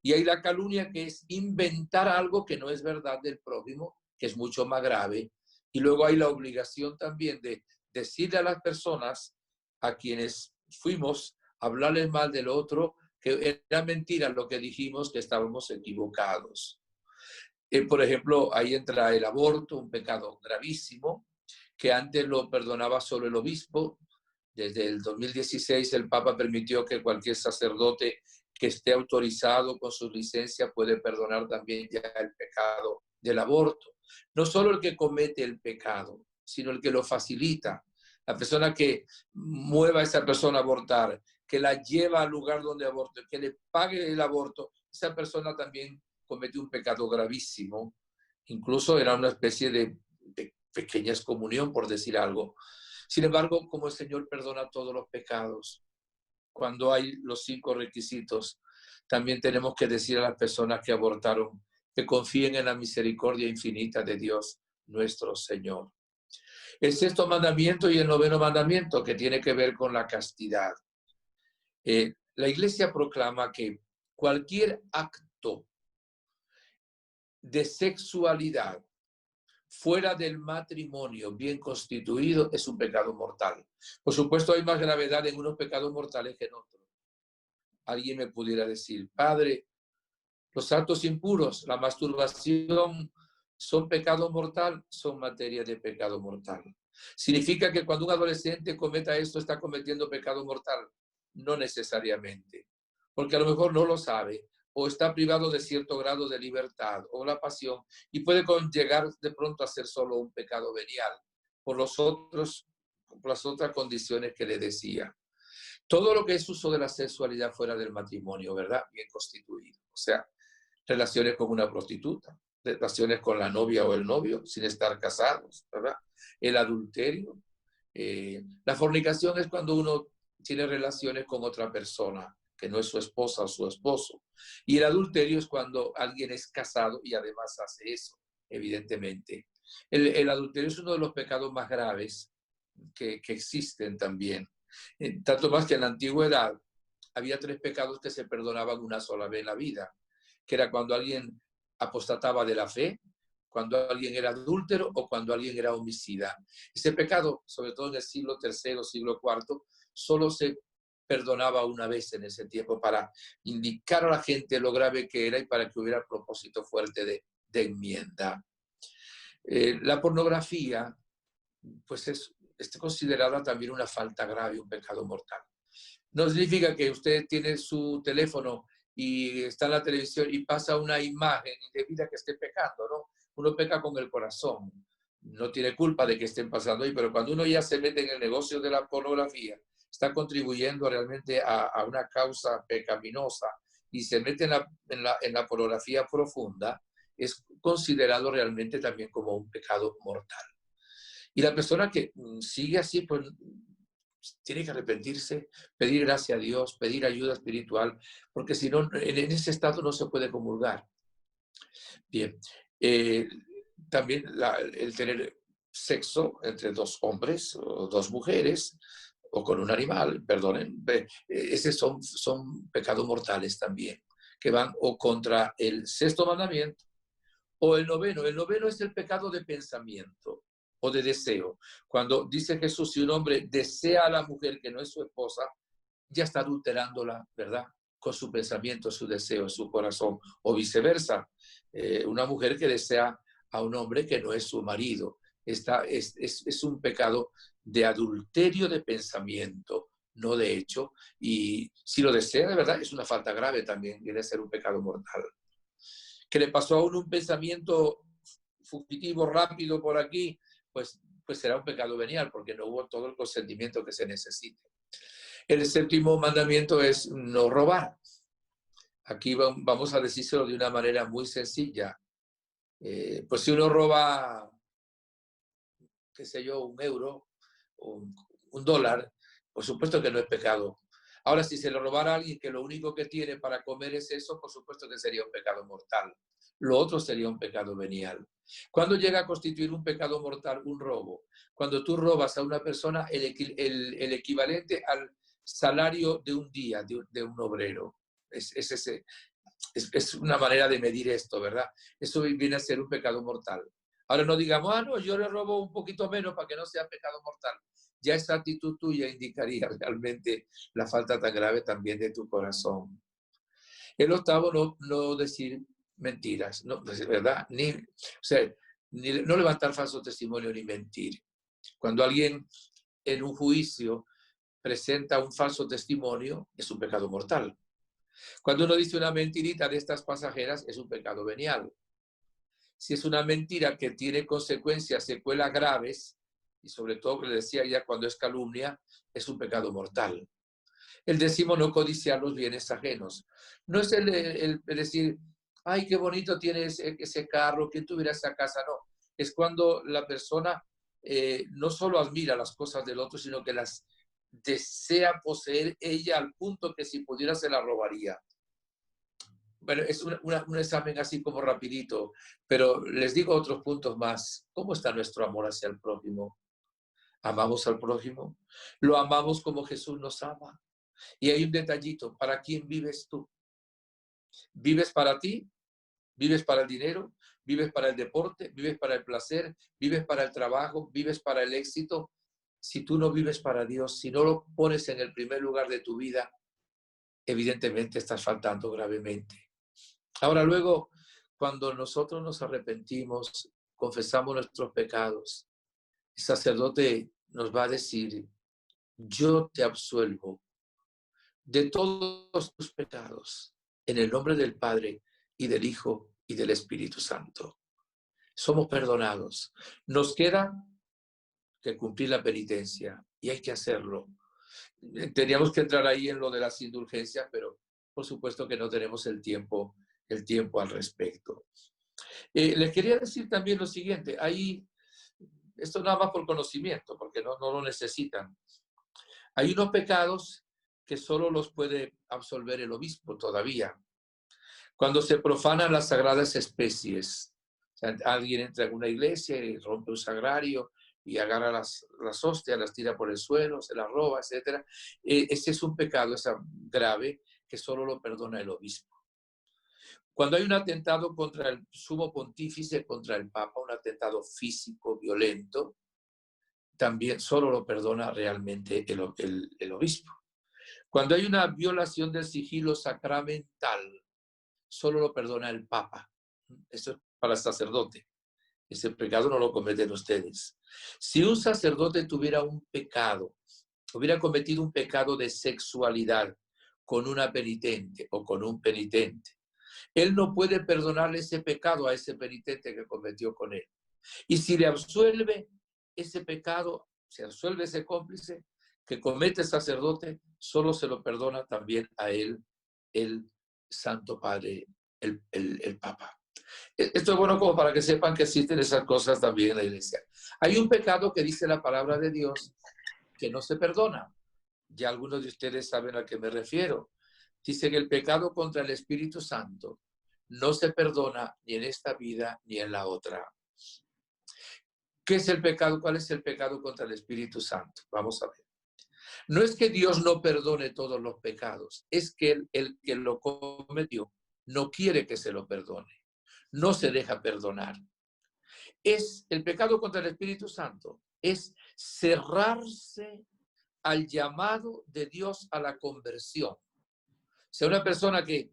y hay la calumnia, que es inventar algo que no es verdad del prójimo, que es mucho más grave. Y luego hay la obligación también de decirle a las personas a quienes fuimos a hablarles mal del otro, que era mentira lo que dijimos, que estábamos equivocados. Por ejemplo, ahí entra el aborto, un pecado gravísimo, que antes lo perdonaba solo el obispo. Desde el 2016 el Papa permitió que cualquier sacerdote que esté autorizado con su licencia puede perdonar también ya el pecado del aborto. No solo el que comete el pecado, sino el que lo facilita. La persona que mueva a esa persona a abortar, que la lleva al lugar donde aborte, que le pague el aborto, esa persona también cometió un pecado gravísimo. Incluso era una especie de pequeña excomunión, por decir algo. Sin embargo, como el Señor perdona todos los pecados, cuando hay los 5 requisitos, también tenemos que decir a las personas que abortaron que confíen en la misericordia infinita de Dios, nuestro Señor. El 6º mandamiento y el 9º mandamiento, que tiene que ver con la castidad. La Iglesia proclama que cualquier acto de sexualidad fuera del matrimonio bien constituido es un pecado mortal. Por supuesto, hay más gravedad en unos pecados mortales que en otros. Alguien me pudiera decir, padre, los actos impuros, la masturbación, ¿son pecado mortal? Son materia de pecado mortal. ¿Significa que cuando un adolescente cometa esto está cometiendo pecado mortal? No necesariamente, porque a lo mejor no lo sabe, o está privado de cierto grado de libertad o la pasión, y puede llegar de pronto a ser solo un pecado venial por las otras condiciones que le decía. Todo lo que es uso de la sexualidad fuera del matrimonio, ¿verdad? Bien constituido. O sea, relaciones con una prostituta, relaciones con la novia o el novio sin estar casados, ¿verdad? El adulterio. La fornicación es cuando uno tiene relaciones con otra persona que no es su esposa o su esposo. Y el adulterio es cuando alguien es casado y además hace eso, evidentemente. El adulterio es uno de los pecados más graves que existen también. Tanto más que en la antigüedad había 3 pecados que se perdonaban una sola vez en la vida, que era cuando alguien apostataba de la fe, cuando alguien era adúltero o cuando alguien era homicida. Ese pecado, sobre todo en el siglo III, siglo IV, solo se perdonaba una vez en ese tiempo para indicar a la gente lo grave que era y para que hubiera propósito fuerte de enmienda. La pornografía, pues es considerada también una falta grave, un pecado mortal. No significa que usted tiene su teléfono y está en la televisión y pasa una imagen indebida que esté pecando, ¿no? Uno peca con el corazón, no tiene culpa de que estén pasando ahí, pero cuando uno ya se mete en el negocio de la pornografía, está contribuyendo realmente a una causa pecaminosa y se mete en la pornografía profunda, es considerado realmente también como un pecado mortal. Y la persona que sigue así, pues tiene que arrepentirse, pedir gracia a Dios, pedir ayuda espiritual, porque si no, en ese estado no se puede comulgar. Bien, también el tener sexo entre 2 hombres o 2 mujeres o con un animal, perdonen, esos son pecados mortales también, que van o contra el 6º mandamiento o el 9º. El 9º es el pecado de pensamiento o de deseo. Cuando dice Jesús, si un hombre desea a la mujer que no es su esposa, ya está adulterándola, ¿verdad? Con su pensamiento, su deseo, su corazón, o viceversa. Una mujer que desea a un hombre que no es su marido. Es un pecado de adulterio de pensamiento, no de hecho. Y si lo desea de verdad, es una falta grave también, viene a ser un pecado mortal. Que le pasó a uno un pensamiento fugitivo, rápido por aquí, pues será un pecado venial, porque no hubo todo el consentimiento que se necesita. El 7º mandamiento es no robar. Aquí vamos a decírselo de una manera muy sencilla. Pues si uno roba, qué sé yo, €1 o un dólar, por supuesto que no es pecado. Ahora, si se lo robara a alguien que lo único que tiene para comer es eso, por supuesto que sería un pecado mortal. Lo otro sería un pecado venial. ¿Cuándo llega a constituir un pecado mortal un robo? Cuando tú robas a una persona el equivalente al salario de un día de un obrero. Es una manera de medir esto, ¿verdad? Eso viene a ser un pecado mortal. Ahora no digamos, no, yo le robo un poquito menos para que no sea pecado mortal. Ya esa actitud tuya indicaría realmente la falta tan grave también de tu corazón. El 8º, no decir mentiras, no, ¿verdad? No levantar falso testimonio ni mentir. Cuando alguien en un juicio presenta un falso testimonio, es un pecado mortal. Cuando uno dice una mentirita de estas pasajeras, es un pecado venial. Si es una mentira que tiene consecuencias, secuelas graves, y sobre todo, que le decía ya, cuando es calumnia, es un pecado mortal. El 10º, no codiciar los bienes ajenos. No es el decir, ay, qué bonito tiene ese carro, ¿quién tuviera esa casa? No, es cuando la persona no solo admira las cosas del otro, sino que las desea poseer ella al punto que si pudiera se la robaría. Bueno, es un examen así como rapidito, pero les digo otros puntos más. ¿Cómo está nuestro amor hacia el prójimo? ¿Amamos al prójimo? ¿Lo amamos como Jesús nos ama? Y hay un detallito, ¿para quién vives tú? ¿Vives para ti? ¿Vives para el dinero? ¿Vives para el deporte? ¿Vives para el placer? ¿Vives para el trabajo? ¿Vives para el éxito? Si tú no vives para Dios, si no lo pones en el primer lugar de tu vida, evidentemente estás faltando gravemente. Ahora luego, cuando nosotros nos arrepentimos, confesamos nuestros pecados, el sacerdote nos va a decir, yo te absuelvo de todos tus pecados, en el nombre del Padre y del Hijo y del Espíritu Santo. Somos perdonados. Nos queda que cumplir la penitencia y hay que hacerlo. Teníamos que entrar ahí en lo de las indulgencias, pero por supuesto que no tenemos el tiempo al respecto. Les quería decir también lo siguiente, esto nada más por conocimiento, porque no lo necesitan. Hay unos pecados que solo los puede absolver el obispo todavía. Cuando se profanan las sagradas especies, o sea, alguien entra en una iglesia y rompe un sagrario y agarra las hostias, las tira por el suelo, se las roba, etc. Ese es un pecado grave que solo lo perdona el obispo. Cuando hay un atentado contra el sumo pontífice, contra el papa, un atentado físico, violento, también solo lo perdona realmente el obispo. Cuando hay una violación del sigilo sacramental, solo lo perdona el papa. Eso es para el sacerdote. Ese pecado no lo cometen ustedes. Si un sacerdote tuviera un pecado, hubiera cometido un pecado de sexualidad con una penitente o con un penitente, él no puede perdonarle ese pecado a ese penitente que cometió con él. Y si le absuelve ese pecado, se absuelve ese cómplice que comete el sacerdote, solo se lo perdona también a él, el Santo Padre, el Papa. Esto es bueno como para que sepan que existen esas cosas también en la iglesia. Hay un pecado que dice la palabra de Dios que no se perdona. Ya algunos de ustedes saben a qué me refiero. Dice que el pecado contra el Espíritu Santo no se perdona ni en esta vida ni en la otra. ¿Qué es el pecado? ¿Cuál es el pecado contra el Espíritu Santo? Vamos a ver. No es que Dios no perdone todos los pecados, es que el que lo cometió no quiere que se lo perdone, no se deja perdonar. Es el pecado contra el Espíritu Santo, es cerrarse al llamado de Dios a la conversión. O sea, una persona que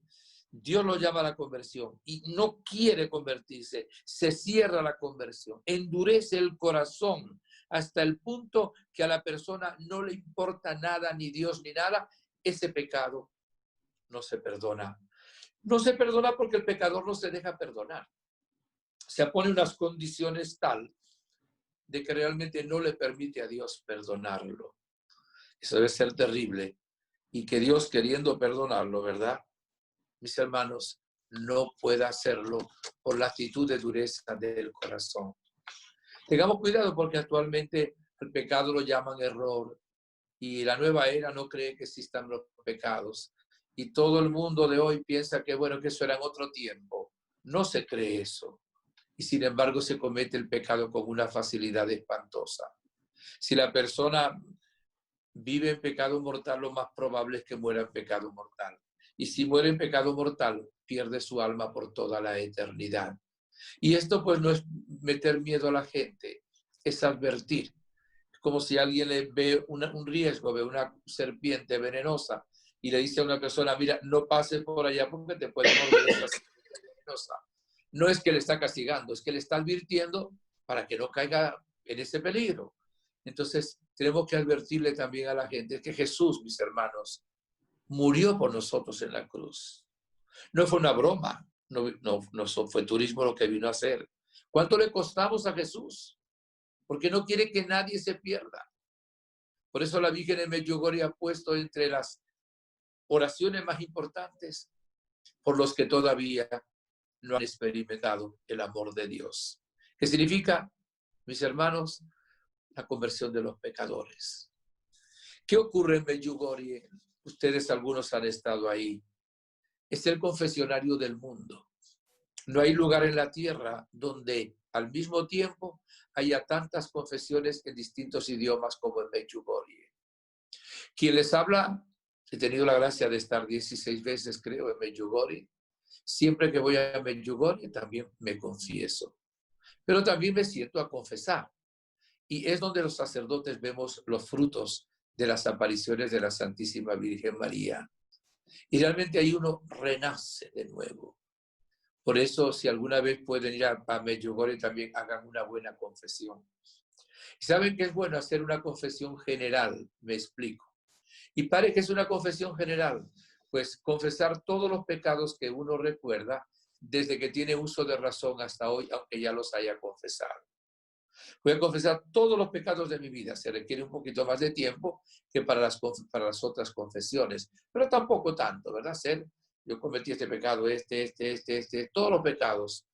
Dios lo llama a la conversión y no quiere convertirse, se cierra la conversión, endurece el corazón hasta el punto que a la persona no le importa nada, ni Dios ni nada, ese pecado no se perdona. No se perdona porque el pecador no se deja perdonar. Se pone unas condiciones tal de que realmente no le permite a Dios perdonarlo. Eso debe ser terrible. Y que Dios, queriendo perdonarlo, ¿verdad? Mis hermanos, no pueda hacerlo por la actitud de dureza del corazón. Tengamos cuidado porque actualmente el pecado lo llaman error y la nueva era no cree que existan los pecados. Y todo el mundo de hoy piensa que, bueno, que eso era en otro tiempo. No se cree eso. Y sin embargo se comete el pecado con una facilidad espantosa. Si la persona vive en pecado mortal, lo más probable es que muera en pecado mortal. Y si muere en pecado mortal, pierde su alma por toda la eternidad. Y esto pues no es meter miedo a la gente, es advertir. Como si alguien le ve un riesgo, ve una serpiente venenosa y le dice a una persona, mira, no pases por allá porque te puede morder esa serpiente venenosa. No es que le está castigando, es que le está advirtiendo para que no caiga en ese peligro. Entonces, tenemos que advertirle también a la gente que Jesús, mis hermanos, murió por nosotros en la cruz. No fue una broma, no fue turismo lo que vino a hacer. ¿Cuánto le costamos a Jesús? Porque no quiere que nadie se pierda. Por eso la Virgen de Medjugorje ha puesto entre las oraciones más importantes por los que todavía no han experimentado el amor de Dios. ¿Qué significa, mis hermanos? La conversión de los pecadores. ¿Qué ocurre en Medjugorje? Ustedes algunos han estado ahí. Es el confesionario del mundo. No hay lugar en la tierra donde al mismo tiempo haya tantas confesiones en distintos idiomas como en Medjugorje. Quien les habla, he tenido la gracia de estar 16 veces, creo, en Medjugorje. Siempre que voy a Medjugorje también me confieso. Pero también me siento a confesar. Y es donde los sacerdotes vemos los frutos de las apariciones de la Santísima Virgen María. Y realmente ahí uno renace de nuevo. Por eso, si alguna vez pueden ir a Medjugorje, también hagan una buena confesión. ¿Y saben que es bueno hacer una confesión general? Me explico. ¿Y para qué es una confesión general? Pues confesar todos los pecados que uno recuerda desde que tiene uso de razón hasta hoy, aunque ya los haya confesado. Voy a confesar todos los pecados de mi vida. Se requiere un poquito más de tiempo que para las otras confesiones, pero tampoco tanto, ¿verdad? Yo cometí este pecado, todos los pecados.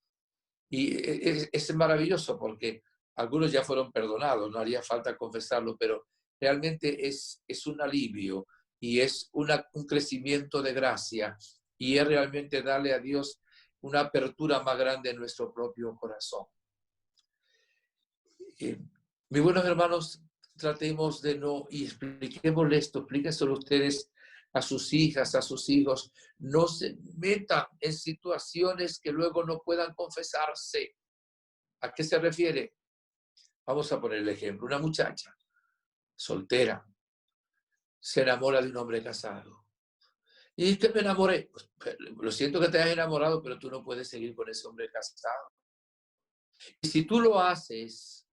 Y es maravilloso porque algunos ya fueron perdonados, no haría falta confesarlo, pero realmente es un alivio y es un crecimiento de gracia y es realmente darle a Dios una apertura más grande en nuestro propio corazón. Mis buenos hermanos, tratemos de no, y expliquémosle esto, explíquenselo ustedes a sus hijas, a sus hijos, no se metan en situaciones que luego no puedan confesarse. ¿A qué se refiere? Vamos a poner el ejemplo. Una muchacha soltera se enamora de un hombre casado. Y es que me enamoré. Pues, lo siento que te hayas enamorado, pero tú no puedes seguir con ese hombre casado. Y si tú lo haces,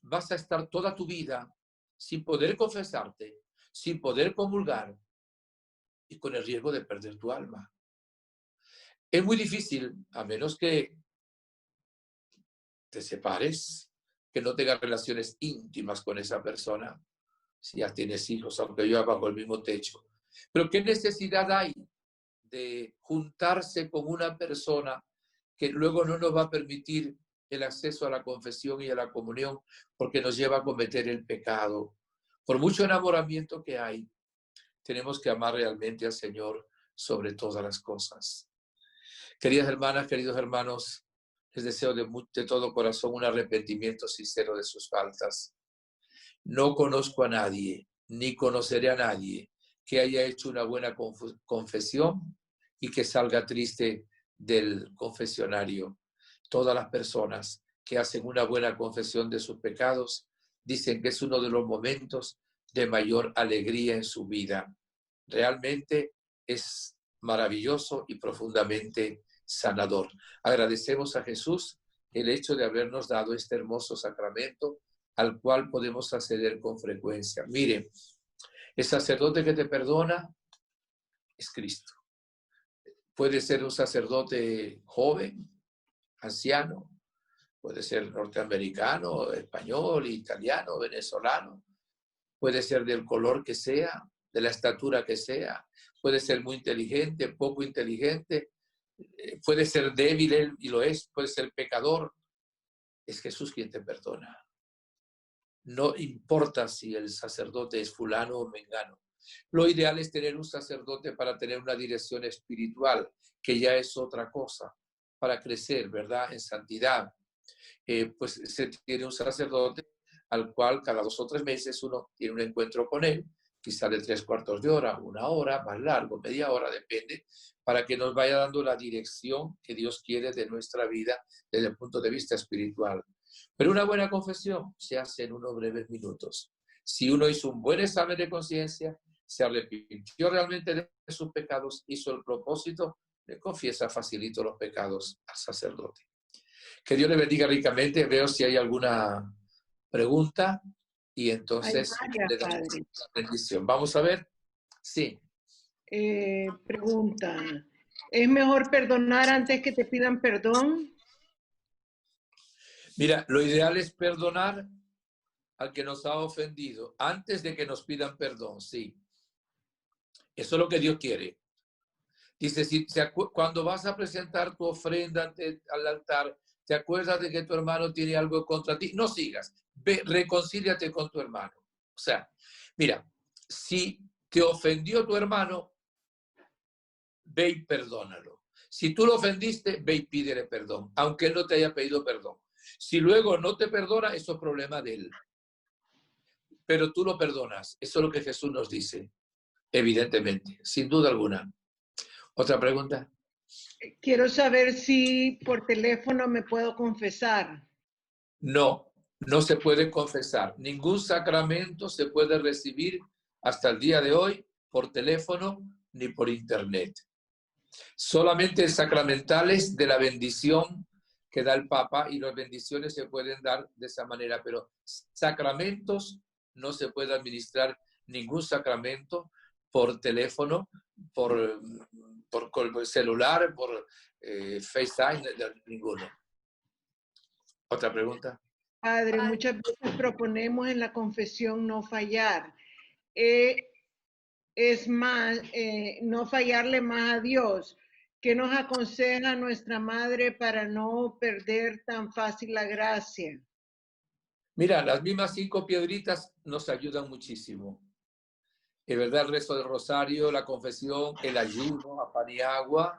vas a estar toda tu vida sin poder confesarte, sin poder comulgar y con el riesgo de perder tu alma. Es muy difícil, a menos que te separes, que no tengas relaciones íntimas con esa persona, si ya tienes hijos, aunque yo bajo el mismo techo. Pero ¿qué necesidad hay de juntarse con una persona que luego no nos va a permitir el acceso a la confesión y a la comunión porque nos lleva a cometer el pecado? Por mucho enamoramiento que hay, tenemos que amar realmente al Señor sobre todas las cosas. Queridas hermanas, queridos hermanos, les deseo de todo corazón un arrepentimiento sincero de sus faltas. No conozco a nadie, ni conoceré a nadie que haya hecho una buena confesión y que salga triste del confesionario. Todas las personas que hacen una buena confesión de sus pecados dicen que es uno de los momentos de mayor alegría en su vida. Realmente es maravilloso y profundamente sanador. Agradecemos a Jesús el hecho de habernos dado este hermoso sacramento al cual podemos acceder con frecuencia. Mire, el sacerdote que te perdona es Cristo. Puede ser un sacerdote joven, anciano, puede ser norteamericano, español, italiano, venezolano, puede ser del color que sea, de la estatura que sea, puede ser muy inteligente, poco inteligente, puede ser débil, él, y lo es, puede ser pecador. Es Jesús quien te perdona. No importa si el sacerdote es fulano o mengano. Lo ideal es tener un sacerdote para tener una dirección espiritual, que ya es otra cosa, para crecer, ¿verdad? En santidad. Pues se tiene un sacerdote al cual cada 2 o 3 meses uno tiene un encuentro con él, quizá de 3/4 de hora, 1 hora, más largo, media hora, depende, para que nos vaya dando la dirección que Dios quiere de nuestra vida desde el punto de vista espiritual. Pero una buena confesión se hace en unos breves minutos. Si uno hizo un buen examen de conciencia, se arrepintió realmente de sus pecados, hizo el propósito, le confiesa facilito los pecados al sacerdote. Que Dios le bendiga ricamente. Veo si hay alguna pregunta y entonces le damos la bendición. Vamos a ver. Sí. Pregunta, ¿es mejor perdonar antes que te pidan perdón? Mira, lo ideal es perdonar al que nos ha ofendido antes de que nos pidan perdón, sí. Eso es lo que Dios quiere. Dice, cuando vas a presentar tu ofrenda al altar, te acuerdas de que tu hermano tiene algo contra ti, no sigas, ve, reconcíliate con tu hermano. O sea, mira, si te ofendió tu hermano, ve y perdónalo. Si tú lo ofendiste, ve y pídele perdón, aunque él no te haya pedido perdón. Si luego no te perdona, eso es problema de él. Pero tú lo perdonas. Eso es lo que Jesús nos dice, evidentemente, sin duda alguna. ¿Otra pregunta? Quiero saber si por teléfono me puedo confesar. No, no se puede confesar. Ningún sacramento se puede recibir hasta el día de hoy por teléfono ni por internet. Solamente sacramentales de la bendición que da el Papa, y las bendiciones se pueden dar de esa manera, pero sacramentos no se puede administrar ningún sacramento por teléfono, por celular, por FaceTime, ninguno. ¿Otra pregunta? Padre, muchas veces proponemos en la confesión no fallar. Es más, no fallarle más a Dios. ¿Qué nos aconseja nuestra madre para no perder tan fácil la gracia? Mira, las mismas 5 piedritas nos ayudan muchísimo. ¿verdad? El rezo del rosario, la confesión, el ayuno, a pan y agua,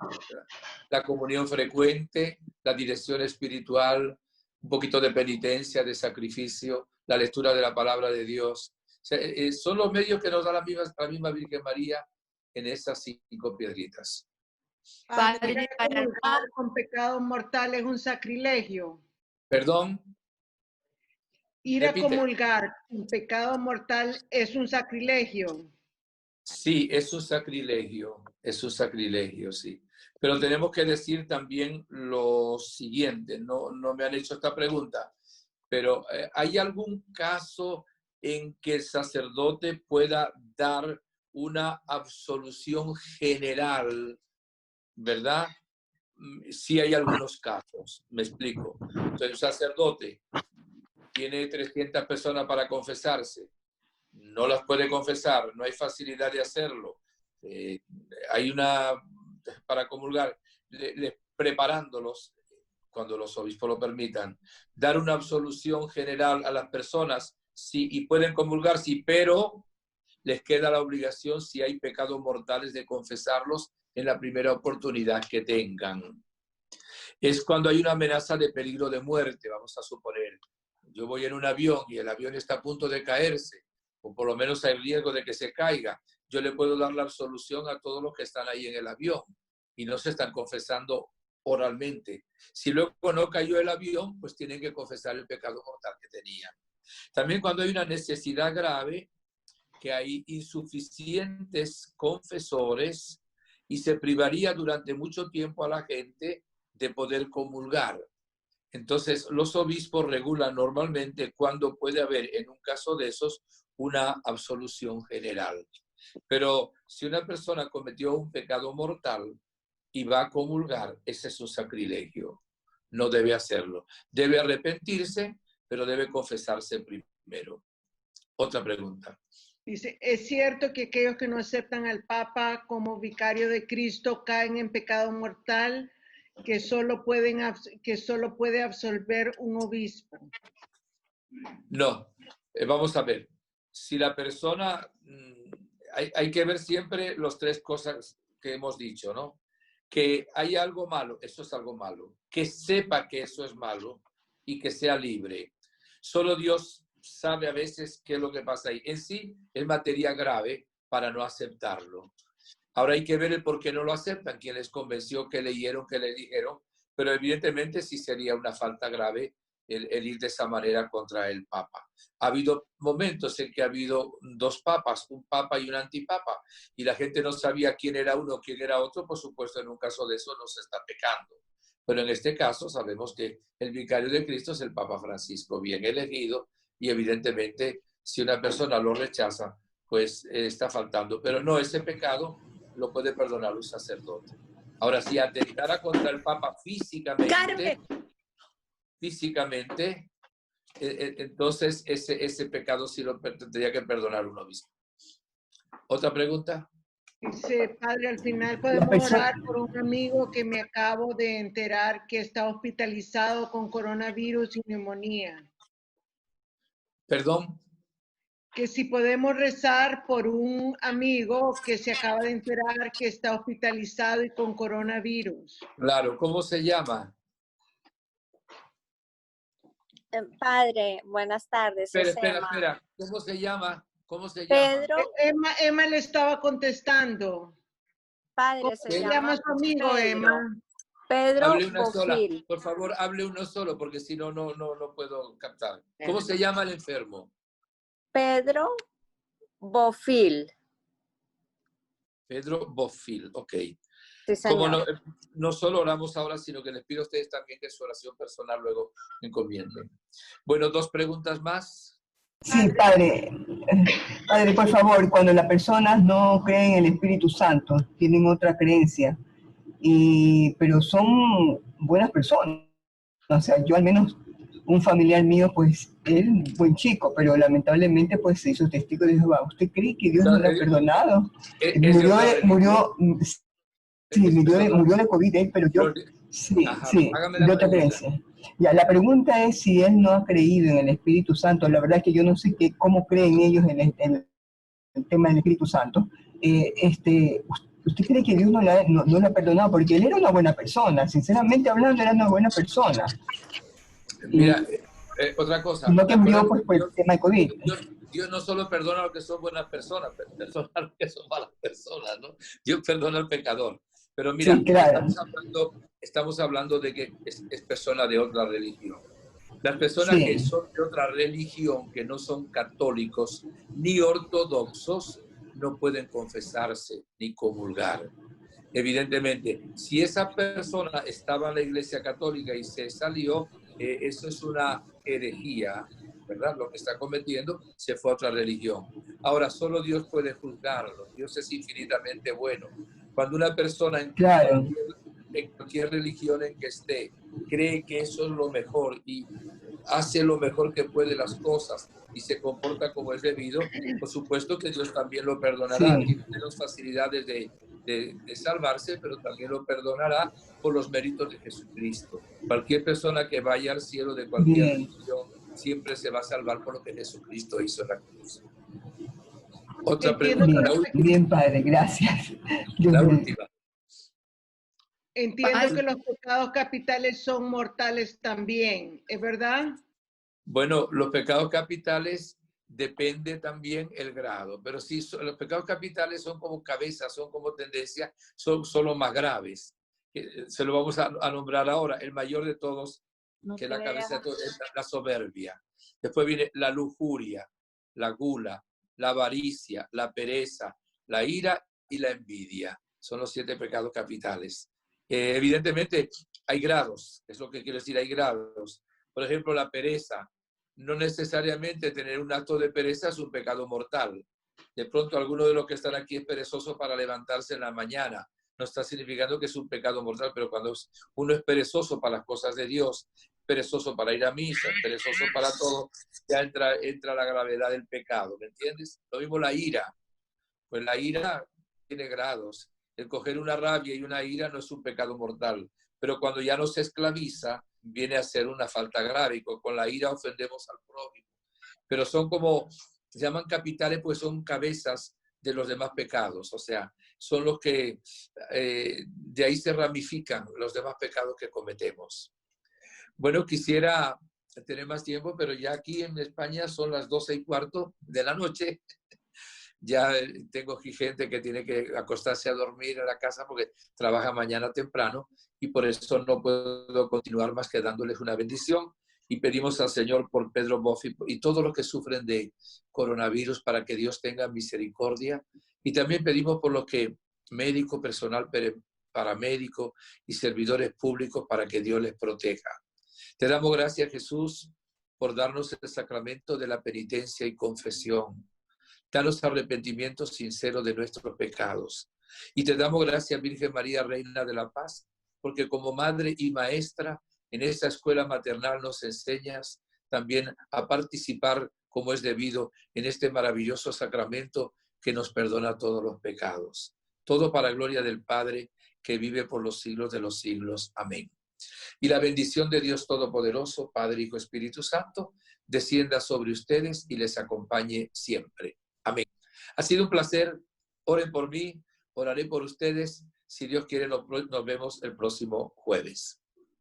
la comunión frecuente, la dirección espiritual, un poquito de penitencia, de sacrificio, la lectura de la palabra de Dios. O sea, son los medios que nos da la misma Virgen María en esas 5 piedritas. Padre, ir a comulgar con pecados mortales es un sacrilegio. Perdón. Ir a comulgar con pecado mortal es un sacrilegio. Sí, es un sacrilegio, sí. Pero tenemos que decir también lo siguiente, no me han hecho esta pregunta, pero ¿hay algún caso en que el sacerdote pueda dar una absolución general, verdad? Sí hay algunos casos, me explico. Entonces, el sacerdote tiene 300 personas para confesarse, no las puede confesar, no hay facilidad de hacerlo, hay para comulgar, preparándolos, cuando los obispos lo permitan, dar una absolución general a las personas, sí, y pueden comulgar, sí, pero les queda la obligación, si hay pecados mortales, de confesarlos en la primera oportunidad que tengan. Es cuando hay una amenaza de peligro de muerte, vamos a suponer. Yo voy en un avión y el avión está a punto de caerse, o por lo menos hay riesgo de que se caiga. Yo le puedo dar la absolución a todos los que están ahí en el avión y no se están confesando oralmente. Si luego no cayó el avión, pues tienen que confesar el pecado mortal que tenían. También cuando hay una necesidad grave, que hay insuficientes confesores y se privaría durante mucho tiempo a la gente de poder comulgar. Entonces, los obispos regulan normalmente cuándo puede haber, en un caso de esos, una absolución general. Pero si una persona cometió un pecado mortal y va a comulgar, ese es un sacrilegio. No debe hacerlo. Debe arrepentirse, pero debe confesarse primero. Otra pregunta. Dice, ¿es cierto que aquellos que no aceptan al Papa como vicario de Cristo caen en pecado mortal que solo puede absolver un obispo? No. Vamos a ver. Si la persona... hay que ver siempre las 3 cosas que hemos dicho, ¿no? Que hay algo malo, eso es algo malo. Que sepa que eso es malo y que sea libre. Solo Dios sabe a veces qué es lo que pasa ahí. En sí es materia grave para no aceptarlo. Ahora hay que ver el por qué no lo aceptan, quién les convenció, qué leyeron, qué le dijeron, pero evidentemente sí sería una falta grave el ir de esa manera contra el Papa. Ha habido momentos en que ha habido 2 papas, un papa y un antipapa, y la gente no sabía quién era uno, quién era otro. Por supuesto, en un caso de eso no se está pecando. Pero en este caso sabemos que el vicario de Cristo es el Papa Francisco, bien elegido, y evidentemente si una persona lo rechaza, pues está faltando. Pero no, ese pecado lo puede perdonar un sacerdote. Ahora, si atentara contra el Papa físicamente, entonces ese pecado sí lo tendría que perdonar un obispo. ¿Otra pregunta? Dice, padre, al final podemos orar por un amigo que me acabo de enterar que está hospitalizado con coronavirus y neumonía. ¿Perdón? Que si podemos rezar por un amigo que se acaba de enterar que está hospitalizado y con coronavirus. Claro, ¿cómo se llama? Padre, buenas tardes. Espera. ¿Cómo se llama? Pedro. Emma le estaba contestando. Padre, ¿Cómo se llama su amigo, Pedro. Emma? Pedro Hable una sola. Bofil. Por favor, hable uno solo, porque si no, no puedo captar. ¿Cómo se llama el enfermo? Pedro Bofil. Pedro Bofil, ok. Sí, señor. Como no solo oramos ahora, sino que les pido a ustedes también que su oración personal luego encomienden. Bueno, 2 preguntas más. Sí, padre, por favor, cuando las personas no creen en el Espíritu Santo, tienen otra creencia, pero son buenas personas. O sea, yo al menos, un familiar mío, pues, él, buen chico, pero lamentablemente, pues, se hizo testigo de Jehová. ¿Usted cree que Dios no le ha perdonado? Murió de COVID, pero yo... Sí, de otra creencia. Ya, la pregunta es si él no ha creído en el Espíritu Santo. La verdad es que yo no sé cómo creen ellos en el tema del Espíritu Santo, ¿usted cree que Dios no la ha perdonado? Porque él era una buena persona, sinceramente hablando, era una buena persona. Mira, otra cosa. No que murió pues, por el tema de COVID. Dios no solo perdona a los que son buenas personas, perdona a los que son malas personas, ¿no? Dios perdona al pecador. Pero mira, sí, claro. estamos hablando de que es persona de otra religión. Las personas sí. que son de otra religión, que no son católicos ni ortodoxos, no pueden confesarse ni comulgar. Evidentemente, si esa persona estaba en la Iglesia Católica y se salió, eso es una herejía, ¿verdad? Lo que está cometiendo, se fue a otra religión. Ahora, solo Dios puede juzgarlo. Dios es infinitamente bueno. Cuando una persona en cualquier religión en que esté cree que eso es lo mejor y hace lo mejor que puede las cosas y se comporta como es debido, por supuesto que Dios también lo perdonará. Sí. Tiene menos facilidades de salvarse, pero también lo perdonará por los méritos de Jesucristo. Cualquier persona que vaya al cielo de cualquier religión siempre se va a salvar por lo que Jesucristo hizo en la cruz. Otra pregunta. Bien, padre, gracias. La última. Entiendo que los pecados capitales son mortales también, ¿es verdad? Bueno, los pecados capitales depende también el grado, pero sí, los pecados capitales son como cabezas, son como tendencias, son los más graves. Se lo vamos a nombrar ahora. El mayor de todos, que la cabeza de todos, es la soberbia. Después viene la lujuria, la gula, la avaricia, la pereza, la ira y la envidia. Son los 7 pecados capitales. Evidentemente hay grados, es lo que quiero decir, hay grados. Por ejemplo, la pereza. No necesariamente tener un acto de pereza es un pecado mortal. De pronto alguno de los que están aquí es perezoso para levantarse en la mañana. No está significando que es un pecado mortal, pero cuando uno es perezoso para las cosas de Dios, perezoso para ir a misa, perezoso para todo, ya entra la gravedad del pecado, ¿me entiendes? Lo mismo la ira. Pues la ira tiene grados. El coger una rabia y una ira no es un pecado mortal, pero cuando ya no se esclaviza, viene a ser una falta grave y con la ira ofendemos al prójimo. Pero son como, se llaman capitales, pues son cabezas de los demás pecados, o sea, son los que de ahí se ramifican los demás pecados que cometemos. Bueno, quisiera tener más tiempo, pero ya aquí en España son las 12:15 de la noche. Ya tengo aquí gente que tiene que acostarse a dormir en la casa porque trabaja mañana temprano y por eso no puedo continuar más que dándoles una bendición y pedimos al Señor por Pedro Boffi y todos los que sufren de coronavirus para que Dios tenga misericordia y también pedimos por los que médico, personal paramédico y servidores públicos para que Dios les proteja. Te damos gracias, Jesús, por darnos el sacramento de la penitencia y confesión. Danos arrepentimiento sincero de nuestros pecados. Y te damos gracias, Virgen María, Reina de la Paz, porque como madre y maestra en esta escuela maternal nos enseñas también a participar como es debido en este maravilloso sacramento que nos perdona todos los pecados. Todo para gloria del Padre, que vive por los siglos de los siglos. Amén. Y la bendición de Dios Todopoderoso, Padre, Hijo, Espíritu Santo, descienda sobre ustedes y les acompañe siempre. Amén. Ha sido un placer. Oren por mí, oraré por ustedes. Si Dios quiere, nos vemos el próximo jueves.